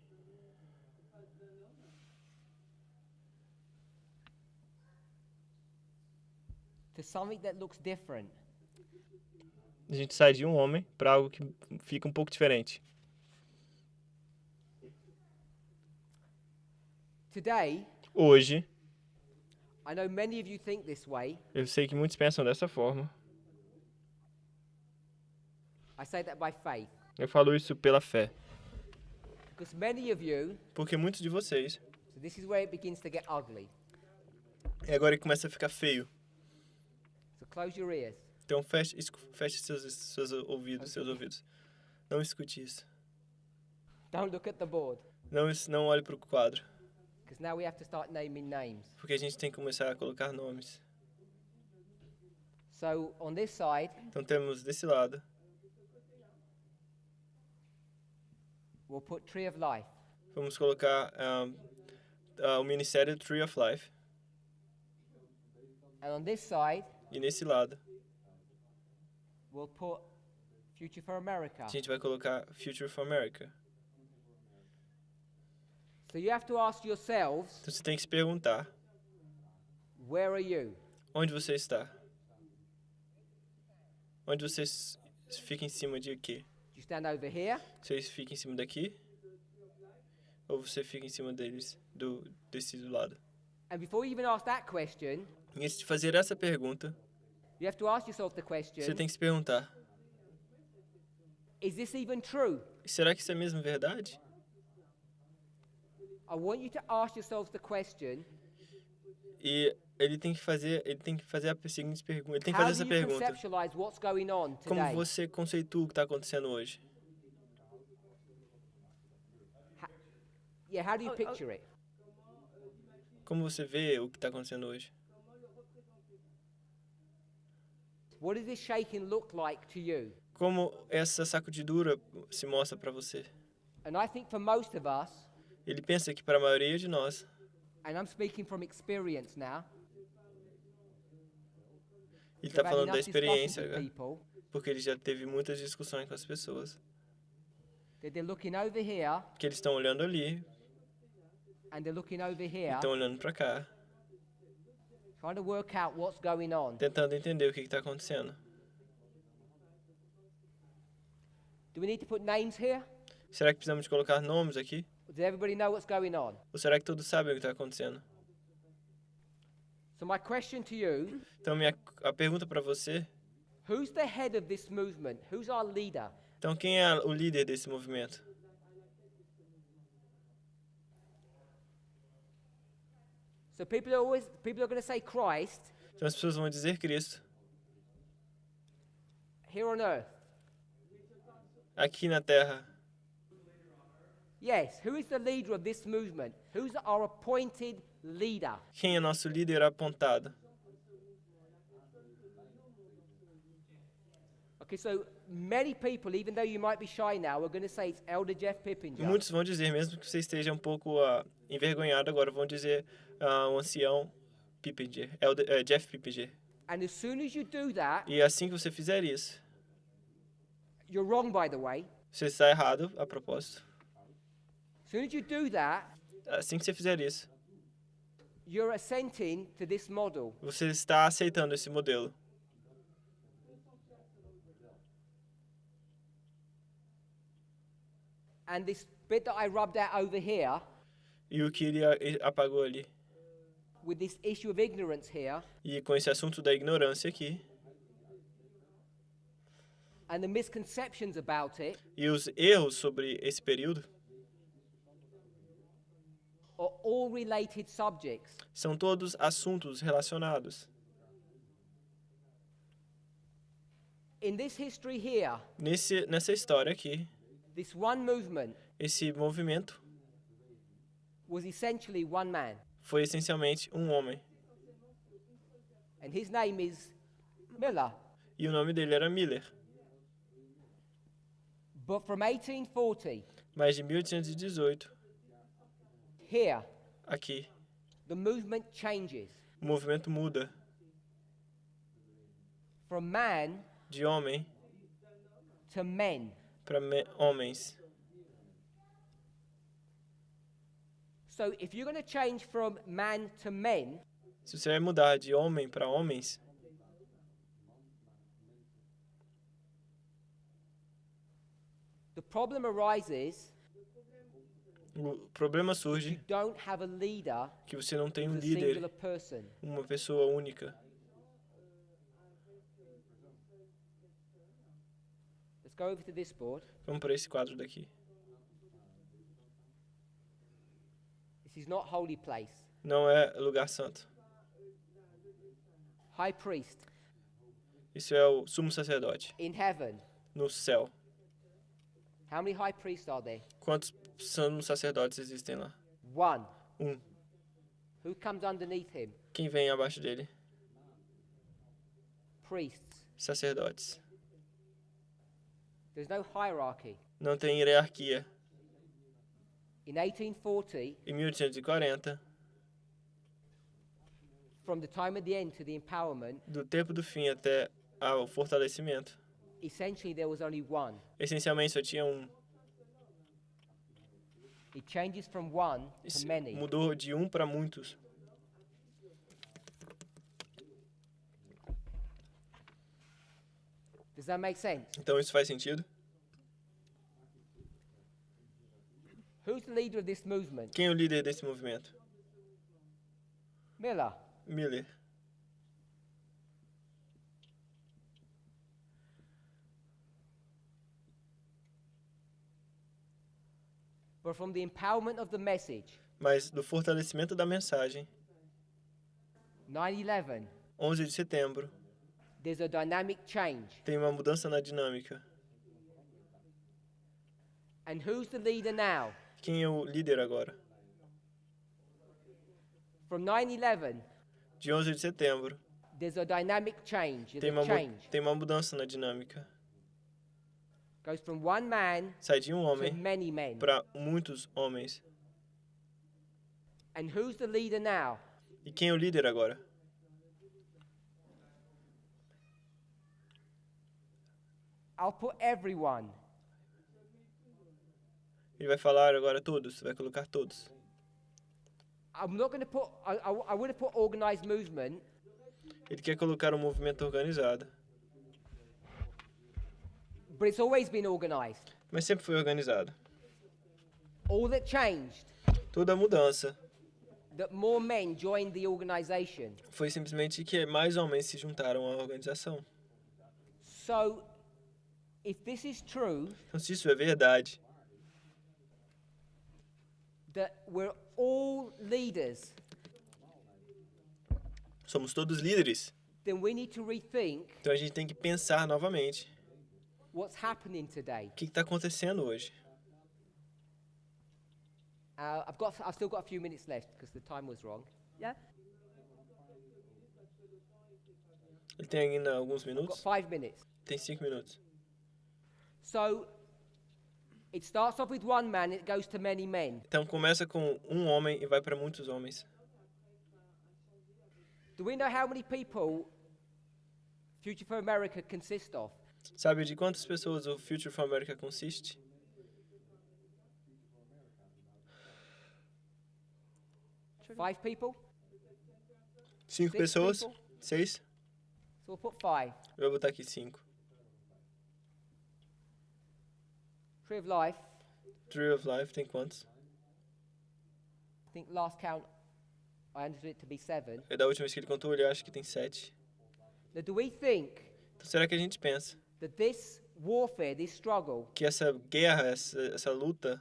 to something that looks different. a gente sai de um homem para algo que fica um pouco diferente. Today, Hoje, I know many of you think this way. eu sei que muitos pensam dessa forma. I say that by faith. Eu falo isso pela fé. Because many of you, Porque muitos de vocês, so this is where it begins to get ugly. é agora que começa a ficar feio. Close your ears. Então feche seus ouvidos, seus ouvidos. Não escute isso. Don't look at the board. Não olhe para o quadro, Because now we have to start naming names. porque a gente tem que começar a colocar nomes. So on this side, Então temos desse lado, we'll put Tree of Life. vamos colocar o Ministério Tree of Life. And on this side, E nesse lado, we'll put Future for America. a gente vai colocar Future for America. So you have to ask yourselves, Então você tem que se perguntar, where are you? onde você está? Onde você fica em cima de quê? Do you stand over here? Você fica em cima daqui? Ou você fica em cima desse do lado? And before you even ask that question, E antes de fazer essa pergunta, you have to ask yourself the você question, tem que se perguntar, is this even true? será que isso é mesmo verdade? I want you to ask yourselves the question, E ele tem que fazer a seguinte pergunta, ele tem que how fazer do essa you pergunta. conceptualize what's going on Como today? você conceitua o que está acontecendo hoje? Yeah, how do you picture it? Como você vê o que está acontecendo hoje? What does this shaking look like to you? Como essa sacudidura se mostra para você? And I think for most of us, Ele pensa que para a maioria de nós, and I'm speaking from experience now, ele está I've had falando da enough discussions experiência, with né? people Porque ele já teve muitas discussões com as pessoas, that they're looking over here que eles estão olhando ali, and they're looking over here, estão olhando para cá, trying to work out what's going on. tentando entender o que está acontecendo. Do we need to put names here? Será que precisamos de colocar nomes aqui? Does everybody know what's going on? Ou será que todos sabem o que está acontecendo? So my question to you, Então, a pergunta para você, who's the head of this movement? Who's our leader? então quem é o líder desse movimento? So people are going to say Christ Então as pessoas vão dizer Cristo, here on earth. aqui na Terra. Yes, who is the leader of this movement? Who's our appointed leader? Quem é nosso líder apontado? Okay, so many people, even though you might be shy now, are going to say it's Elder Jeff E Pippinger. muitos vão dizer, mesmo que você esteja um pouco envergonhado agora, vão dizer o ancião Pippinger, Jeff Pippinger. And as soon as you do that, E assim que você fizer isso, you're wrong, by the way. você está errado, a propósito. As soon as you do that, Assim que você fizer isso, you're assenting to this model. você está aceitando esse modelo. And this bit that I rubbed out over here, E o que ele apagou ali. with this issue of ignorance here, E com esse assunto da ignorância aqui, and the misconceptions about it, e os erros sobre esse período, are all related subjects. são todos assuntos relacionados. In this history here, Nessa história aqui, this one movement esse movimento was essentially one man, foi essencialmente um homem. and his name is Miller. E o nome dele era Miller. But from 1840, Mas de 1818, here, aqui, the movement changes o movimento muda from man de homem to men. para homens. So if you're going to change from man to men, Se você vai mudar de homem para homens, the problem arises o problema you surge don't have a leader que você não tem um who's a singular líder, person. uma pessoa única. Let's go over to this board. Vamos para esse quadro daqui. This is not holy place. Não é lugar santo. High priest. Isso é o sumo sacerdote. In heaven, No céu. how many high priests are there? Quantos sumos sacerdotes existem lá? One. Um. Who comes underneath him? Quem vem abaixo dele? Priests. Sacerdotes. There's no hierarchy. Não tem hierarquia. In 1840, Em 1840, from the time of the end to the empowerment, do tempo do fim até ao fortalecimento, essentially there was only one. essencialmente só tinha um. It changes from one Isso to many. mudou de um para muitos. Does that make sense? Então isso faz sentido? Who's the leader of this movement? Quem é o líder desse movimento? Miller. Miller. But from the empowerment of the message, Mas do fortalecimento da mensagem, 9/11, 11 de setembro, there's a dynamic change. tem uma mudança na dinâmica. And who's the leader now? Quem é o líder agora? From 9/11, De 11 de setembro, there's a dynamic change. tem There's a uma, change. tem uma mudança na dinâmica. Goes from one man Sai de um to homem many men. para muitos homens. And who's the leader now? E quem é o líder agora? I'll put everyone. Ele vai falar agora todos, vai colocar todos. I'm not going to put, I would have put organized movement, Ele quer colocar um movimento organizado, but it's always been organized. mas sempre foi organizado. All that changed, Toda a mudança that more men joined the organization. foi simplesmente que mais homens se juntaram à organização. So, if this is true, Então, se isso é verdade, that we're all leaders, somos todos líderes, then we need to rethink então a gente tem que pensar novamente what's happening today. o que está acontecendo hoje. I've still got a few minutes left because the time was wrong. Yeah? Ele tem ainda alguns I've got minutos? 5 minutes. Tem 5 minutos. So, it starts off with one man, it goes to many men. Então começa com um homem e vai para muitos homens. Do we know how many people Future for America consists of? Sabe de quantas pessoas o Future for America consiste? Five people? 5 Six pessoas? people? 6? So we'll put 5. Eu vou botar aqui 5. Tree of Life, Tree of Life tem quantos? I think last count, I understood it to be 7. É da última vez que ele contou, ele acha que tem 7. Now, do we think Então será que a gente pensa that this warfare, this struggle, que essa guerra, essa luta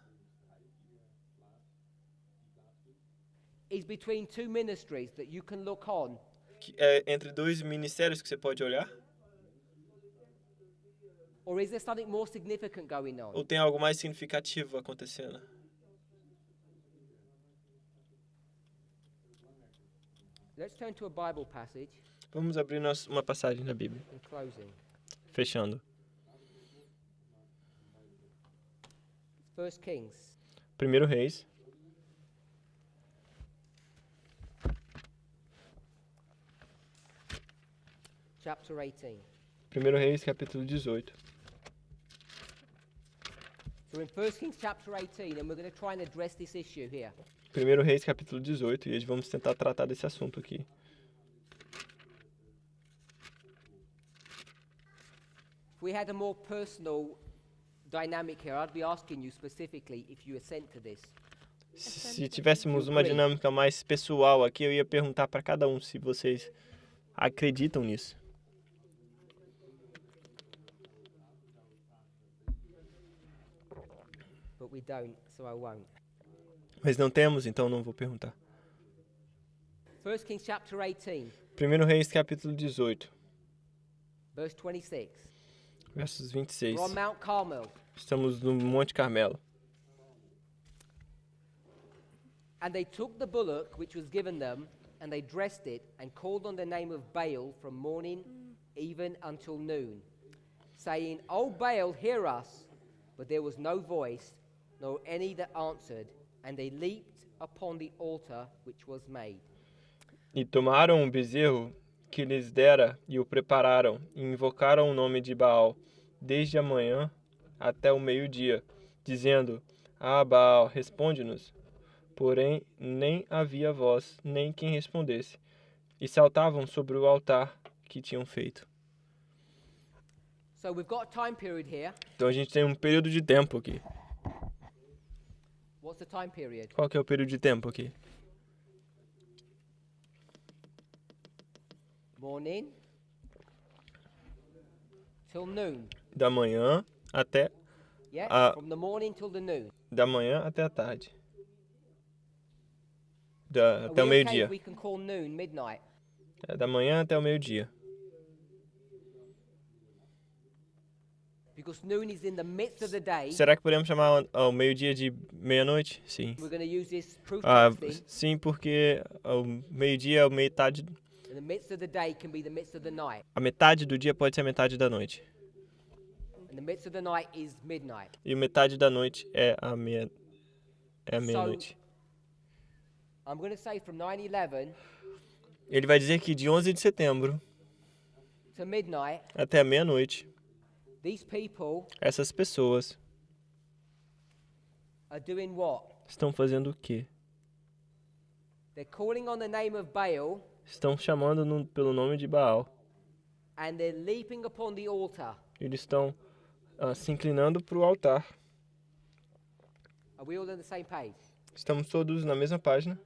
is between two ministries that you can look on que é entre dois ministérios que você pode olhar? or is there something more significant going on? Ou tem algo mais significativo acontecendo? Let's turn to a Bible passage Vamos abrir uma passagem da Bíblia. in closing. Fechando. 1 Kings, 1 Reis, chapter 18. 1 Reis, capítulo 18. So we're in 1 Kings chapter 18 and we're going to try and address this issue here. 1 Reis, capítulo 18, e hoje vamos tentar tratar desse assunto aqui. If we had a more personal dynamic here, I'd be asking you specifically if you assent to this. Se tivéssemos uma dinâmica mais pessoal aqui, eu ia perguntar para cada um se vocês acreditam nisso. But we don't, so I won't. Mas não temos, então não vou perguntar. 1 Kings chapter 18. 1 Reis, capítulo 18. Verse 26. Versos 26. We're on Mount Carmel. Estamos no Monte Carmelo. And they took the bullock which was given them, and they dressed it, and called on the name of Baal from morning even until noon, saying, O Baal, hear us. But there was no voice, nor any that answered, and they leaped upon the altar which was made. E tomaram um bezerro que lhes dera e o prepararam, e invocaram o nome de Baal, desde a manhã até o meio-dia, dizendo, Ah, Baal, responde-nos. Porém, nem havia voz, nem quem respondesse. E saltavam sobre o altar que tinham feito. So we've got a time period here. Então a gente tem um período de tempo aqui. What's the time period? Qual que é o período de tempo aqui? Morning till noon. Da manhã até Yeah, from the morning till the noon. da manhã até a tarde. Are Até o we okay meio-dia. if we can call noon midnight? Da manhã até o meio-dia. Because noon is in the midst of the day. Será que podemos chamar ao meio-dia de meia-noite? Sim. We're going to use this truth texting. Sim, porque o meio-dia é a metade. And the midst of the day can be the midst of the night. A metade do dia pode ser a metade da noite. And the midst of the night is midnight. E metade da noite é a meia-noite. I'm going to say from 9/11 Ele vai dizer que de 11 de setembro to midnight, até a meia-noite, these people essas pessoas are doing what? estão fazendo o quê? They're calling on the name of Baal Estão chamando pelo nome de Baal. and they're leaping upon the altar. Eles estão se inclinando para o altar. Are we all on the same page? Estamos todos na mesma página.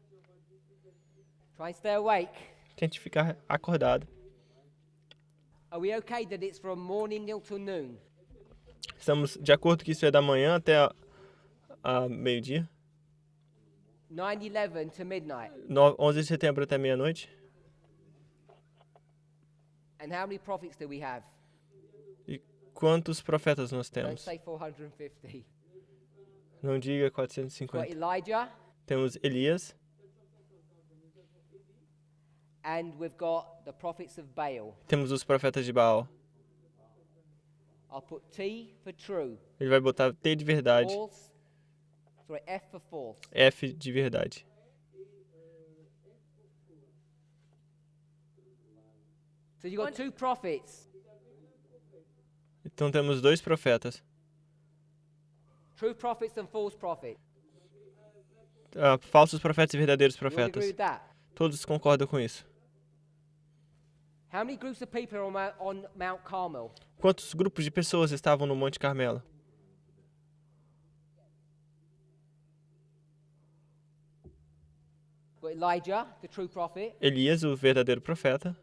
Try and stay awake. Tente ficar acordado. Are we okay that it's from morning till noon? Estamos de acordo que isso é da manhã até a meio-dia? 9/11 to midnight. 11 de setembro até meia-noite? And how many prophets do we have? E quantos profetas nós Don't temos? say 450. Não diga We've got 450. Elijah Temos Elias and we've got the prophets of Baal. Temos os profetas de Baal. I'll put T for true. Ele vai botar T de verdade, False. Sorry, F for false. F de verdade. So you've got two prophets. Então temos dois profetas. True prophets and false prophets. Falsos profetas e verdadeiros You all agree profetas. with that? Todos concordam com isso. How many groups of people are on Mount Carmel? Quantos grupos de pessoas estavam no Monte Carmelo? We've got Elijah, the true prophet. Elias, o verdadeiro profeta.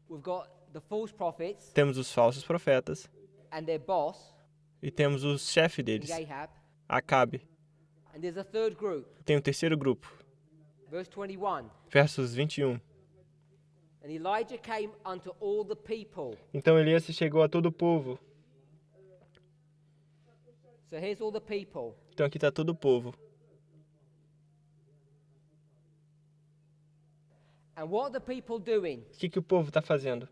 We've got the false prophets Temos os falsos profetas. and their boss, E temos o chefe deles, Ahab. Acabe. And there's a third group, Tem o terceiro grupo. verse 21. Versos 21. And Elijah came unto all the people. Então Elias se chegou a todo o povo. So here's all the people. Então aqui está todo o povo. And what are the people doing? O que o povo está fazendo?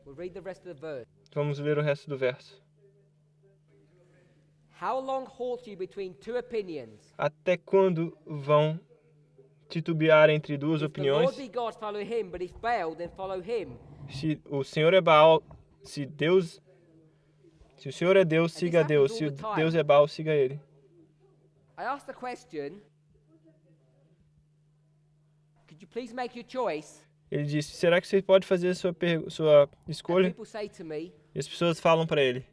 We'll read the rest of the verse. Vamos ler o resto do verso. How long halt you between two opinions? Até quando vão titubear entre duas If the Lord opiniões? be God, follow him, but if Baal, then follow him. Se o Senhor é Baal, se o Senhor é Deus, siga a Deus. Se o Deus é Baal, siga ele. I asked the question, could you please make your choice? Ele disse, será que você pode fazer a sua And escolha? people say to me, E as pessoas falam para ele.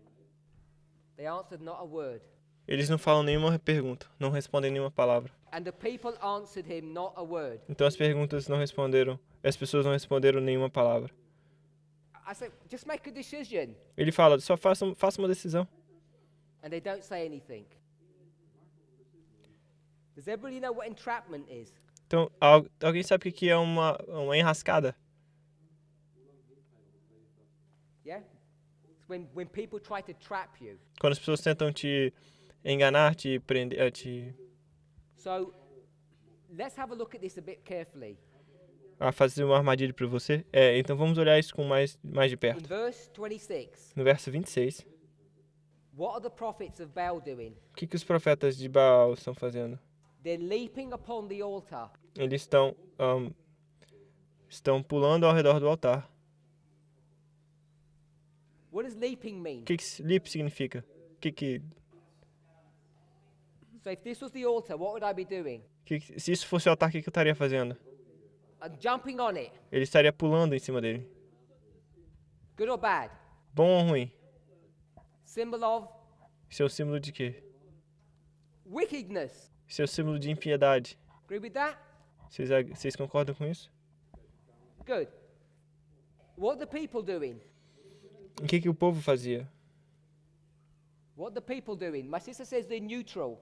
they answered not a word. Eles não falam nenhuma pergunta, não respondem nenhuma palavra. And the people answered him not a word. Então as pessoas não responderam nenhuma palavra. I said, just make a decision. Ele fala, só faça uma decisão. And they don't say anything. Does everybody know what entrapment is? Então, alguém sabe o que é uma enrascada? Yeah? when people try to trap you. Quando as pessoas tentam te enganar, te prender, So let's have a look at this a bit carefully. a fazer uma armadilha para você. Então vamos olhar isso com mais de In perto. verse 26, No verso 26, what are the prophets of Baal doing? o que os profetas de Baal estão fazendo? They're leaping upon the altar. Eles estão pulando ao redor do altar. What does leaping mean? O que leap significa? So if this was the altar, what would I be doing? Se isso fosse o altar, o que eu estaria fazendo? I'm jumping on it. Ele estaria pulando em cima dele. Good or bad? Bom ou ruim? Symbol of Isso é o símbolo de quê? wickedness. Isso é o símbolo de impiedade. Agree with that? Vocês concordam com isso? Good. What are the people doing? O que o povo fazia? What are the people doing? My sister says they're neutral.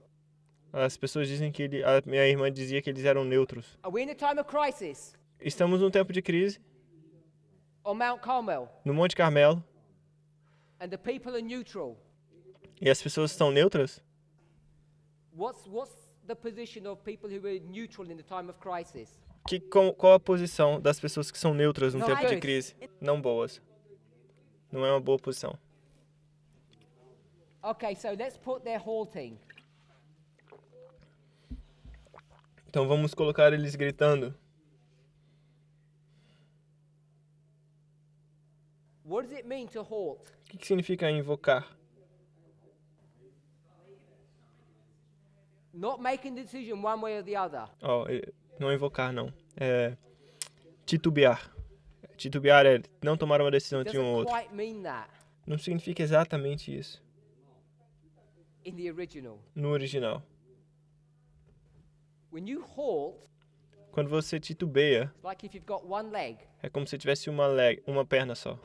As pessoas dizem que a minha irmã dizia que eles eram neutros. Are we in a time of crisis? Estamos num tempo de crise, On Mount Carmel? no Monte Carmelo, And the people are neutral. e as pessoas estão neutras? What's the position of people who are neutral in the time of crisis? Qual a posição das pessoas que são neutras no Não, tempo de good. crise? Não boas. Não é uma boa posição. Okay, so let's put their halting. Então vamos colocar eles gritando. What does it mean to halt? O que significa invocar? Not making a decision one way or the other. Não invocar, não. Titubear. Titubear é não tomar uma decisão entre um ou Doesn't outro. quite mean that Não significa exatamente isso in the original. no original. When you halt, Quando você titubeia, it's like if you've got one leg é como se tivesse uma perna só.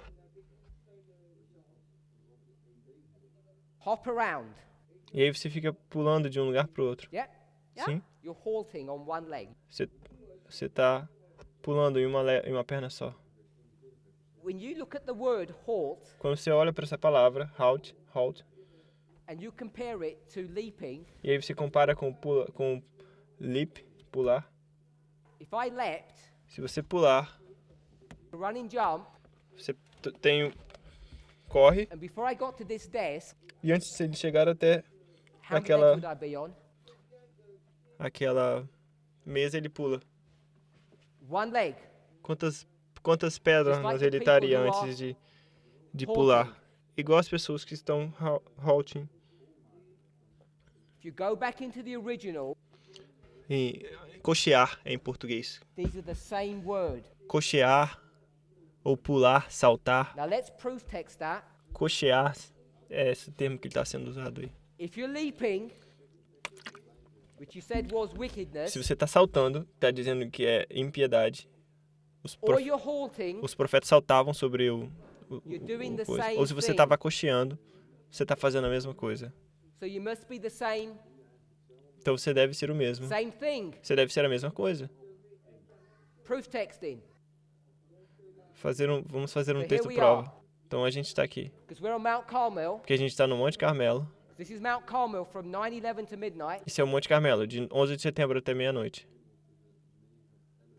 hop around. E aí você fica pulando de um lugar para o outro. Yeah? Yeah? Sim. You're halting on one leg. Você tá pulando em uma perna só. When you look at the word halt Quando você olha para essa palavra, halt, and you compare it to leaping, e aí você compara com leap, pular. if I leapt, Se você pular, running jump, você corre, and before I got to this desk, e antes de ele chegar até how many Aquela- legs would I be on? aquela mesa, ele pula. One leg. Quantas pedras Just like ele the people estaria who antes de halting. pular? Igual as pessoas que estão halting. If you go back into the original, E cochear em português. these are the same word. Cochear ou pular, saltar. Now let's proof text that. Cochear é esse termo que está sendo usado aí. If you're leaping, which you said was wickedness, Se você está saltando, está dizendo que é impiedade. or you're halting, Os profetas saltavam sobre o you're doing the coisa. same Ou se você thing. estava cocheando, você está fazendo a mesma coisa. So you must be the same Então você deve ser o mesmo. thing. Você deve ser a mesma coisa. Proof texting. Vamos fazer um So texto here we prova. are. Então a gente está aqui. Because we're on Mount Carmel. Porque a gente está no Monte Carmelo. This is Mount Carmel from 9/11 to midnight. Esse é o Monte Carmelo, de 11 de setembro até meia-noite.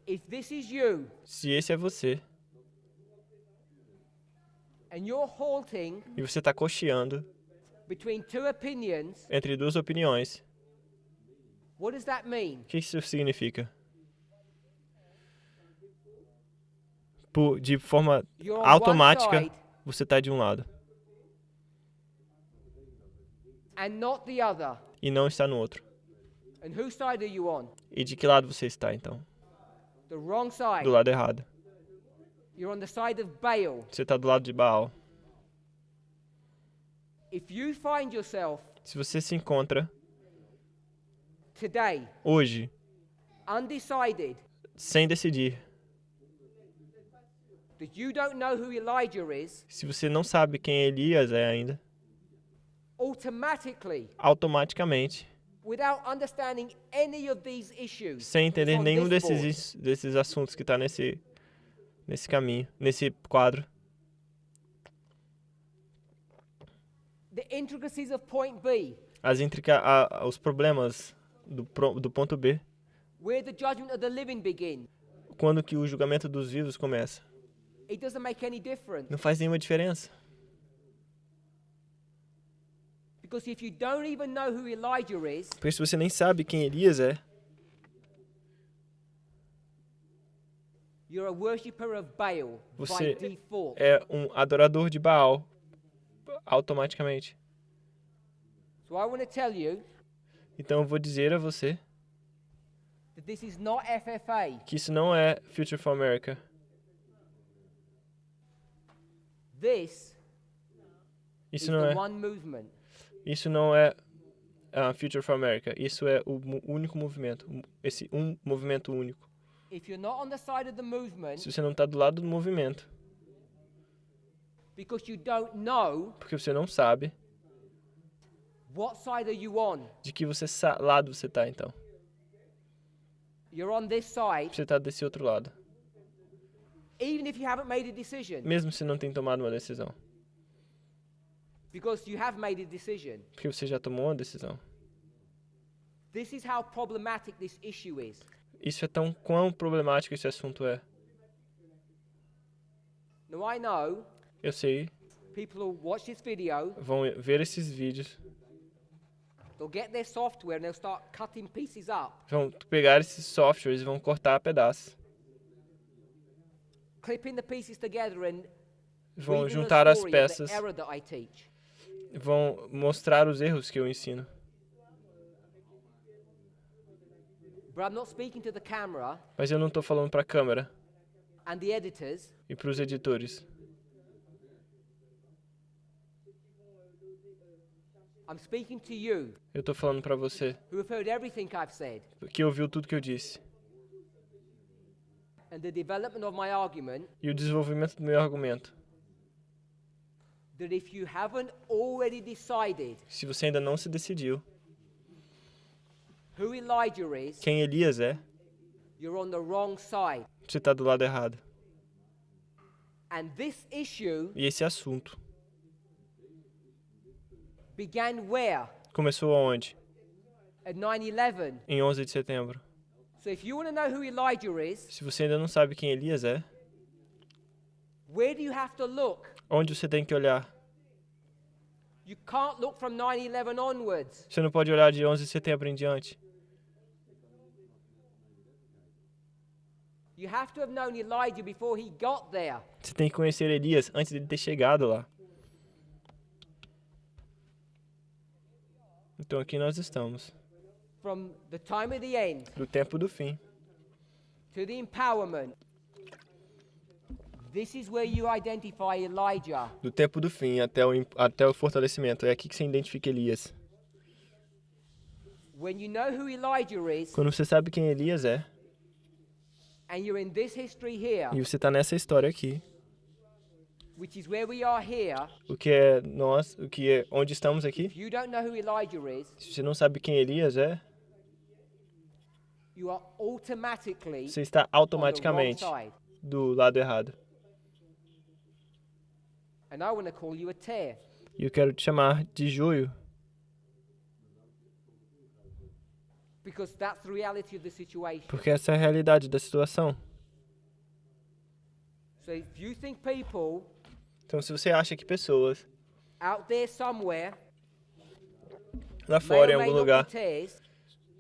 If this is you Se esse é você, and you're halting e você está cocheando between two opinions, entre duas opiniões, what does that mean? o que isso significa? De forma You're on automática, one side você está de um lado and not the other. e não está no outro. And whose side are you on? E de que lado você está, então? The wrong side. Do lado errado. You're on the side of Baal. Você está do lado de Baal. If you find yourself Se você se encontra today hoje undecided sem decidir, that you don't know who Elijah is, se você não sabe quem Elias é ainda, automatically, automaticamente, without understanding any of these issues, sem that's entender on nenhum this board, desses assuntos que está nesse caminho, nesse quadro, The intricacies of point B, os problemas do ponto B, where the judgment of the living begin, quando que o julgamento dos vivos começa. it doesn't make any difference. Não faz nenhuma diferença. Because if you don't even know who Elijah is, Porque se você nem sabe quem Elias é, you're a worshipper of Baal Você by default. é um adorador de Baal automaticamente. So I want to tell you Então eu vou dizer a você that this is not FFA. que isso não é Future for America. This is Isso não the é, one movement. isso não é Future for America. Isso é o único movimento, esse movimento único. If you're not on the side of the movement, Se você não está do lado do movimento, because you don't know porque você não sabe what side are you on, de que lado você está, então. you're on this side, Você está desse outro lado. even if you haven't made a decision, Mesmo se não tem tomado uma decisão. because you have made a decision. Porque você já tomou uma decisão. This is how problematic this issue is. Isso é quão problemático esse assunto é. Now I know Eu sei, people will watch this video, vão ver esses vídeos, they'll get their software and they'll start cutting pieces up, vão pegar esses softwares e vão cortar a pedaços. clipping the pieces together and Vão weaving the juntar as story of the peças, error that I teach. vão mostrar os erros que eu ensino. But I'm not speaking to the camera Mas eu não estou falando para a câmera and the editors. e para os editores. I'm speaking to you Eu estou falando para você, who have heard everything I've said. que ouviu tudo que eu disse. And the development of my argument E o desenvolvimento do meu argumento. that if you haven't already decided Se você ainda não se decidiu who Elijah is, quem Elias é, you're on the wrong side. você está do lado errado. And this issue E esse assunto began where? começou aonde? At 9/11. Em 11 de setembro. So if you want to know who Elijah is, Se você ainda não sabe quem Elias é, where do you have to look? onde você tem que olhar? You can't look from 9/11 onwards. Você não pode olhar de 11 de setembro em diante. You have to have known Elijah before he got there. Você tem que conhecer Elias antes de ele ter chegado lá. Então aqui nós estamos, From the time of the end do tempo do fim to the empowerment. This is where you identify Elijah. do tempo do fim até o fortalecimento. É aqui que você identifica Elias. When you know who Elijah is, Quando você sabe quem Elias é, and you're in this history here, e você está nessa história aqui, which is where we are here, o que é nós, onde estamos aqui, if you don't know who Elijah is, se você não sabe quem Elias é, you are automatically você está on the wrong automaticamente side. do lado errado. And I want to call you a tear. E eu quero te chamar de joio, Because that's the reality of the situation. porque essa é a realidade da situação. So if you think people Então, se você acha que pessoas out there somewhere lá may fora, em or may algum not lugar, be tares,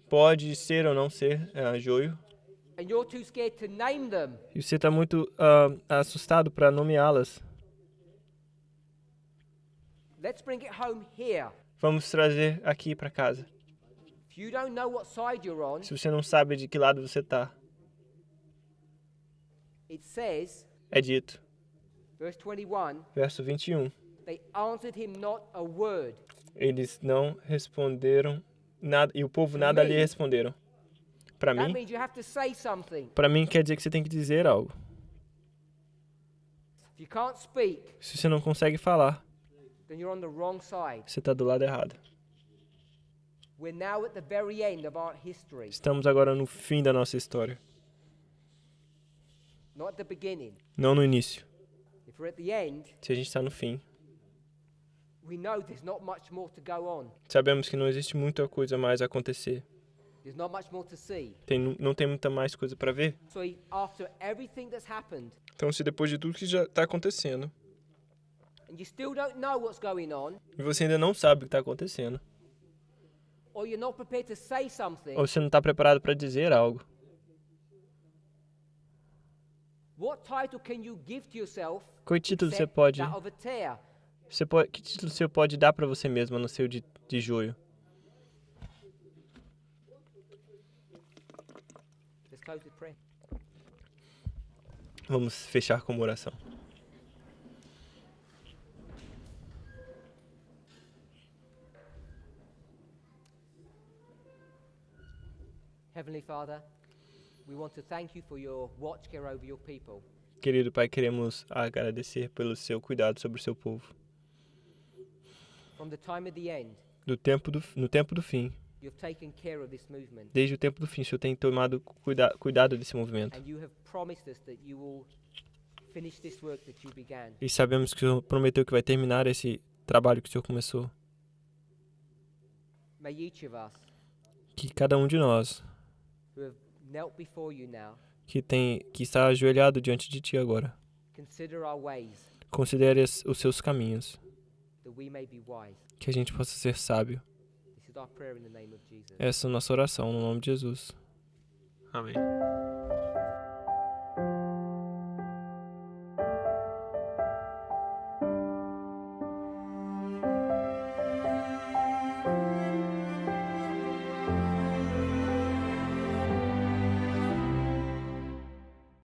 pode ser ou não ser joio, and you're too scared to name them, e você está muito assustado para nomeá-las, let's bring it home here. vamos trazer aqui para casa. If you don't know what side you're on, Se você não sabe de que lado você está, it says, é dito, verse 21, verso 21, they answered him not a word. eles não responderam nada, e o povo nada lhe responderam. Para That mim, means you have to say something. quer dizer que você tem que dizer algo. If you can't speak, Se você não consegue falar, then you're on the wrong side. você está do lado errado. We're now at the very end of our history, Estamos agora no fim da nossa história, not at the beginning. não no início. If we're at the end, Se a gente está no fim, We know there's not much more to go on. Sabemos que não existe muita coisa mais a acontecer. There's not much more to see. Não tem muita mais coisa para ver. So after everything that's happened, Então, se depois de tudo que já está acontecendo, and you still don't know what's going on, e você ainda não sabe o que está acontecendo, or you're not prepared to say something, ou você não está preparado para dizer algo, what title can you give to yourself qual título você except pode, that of a tear? que título você pode dar para você mesmo no seu de joio? Let's close with prayer. Vamos fechar com uma oração. Heavenly Father, we want to thank you for your watch care over your people. Querido Pai, queremos agradecer pelo seu cuidado sobre o seu povo. From the time of the end, No tempo do fim, you've taken care of this movement. desde o tempo do fim, o Senhor tem tomado cuidado desse movimento. And you have promised us that you will finish this work that you began. E sabemos que o Senhor prometeu que vai terminar esse trabalho que o Senhor começou. May each of us Que cada um de nós, who have knelt before you now que está ajoelhado diante de Ti agora, consider our ways, considere os seus caminhos, that we may be wise. que a gente possa ser sábio. This is our prayer in the name of Jesus. Essa é a nossa oração no nome de Jesus. Amém.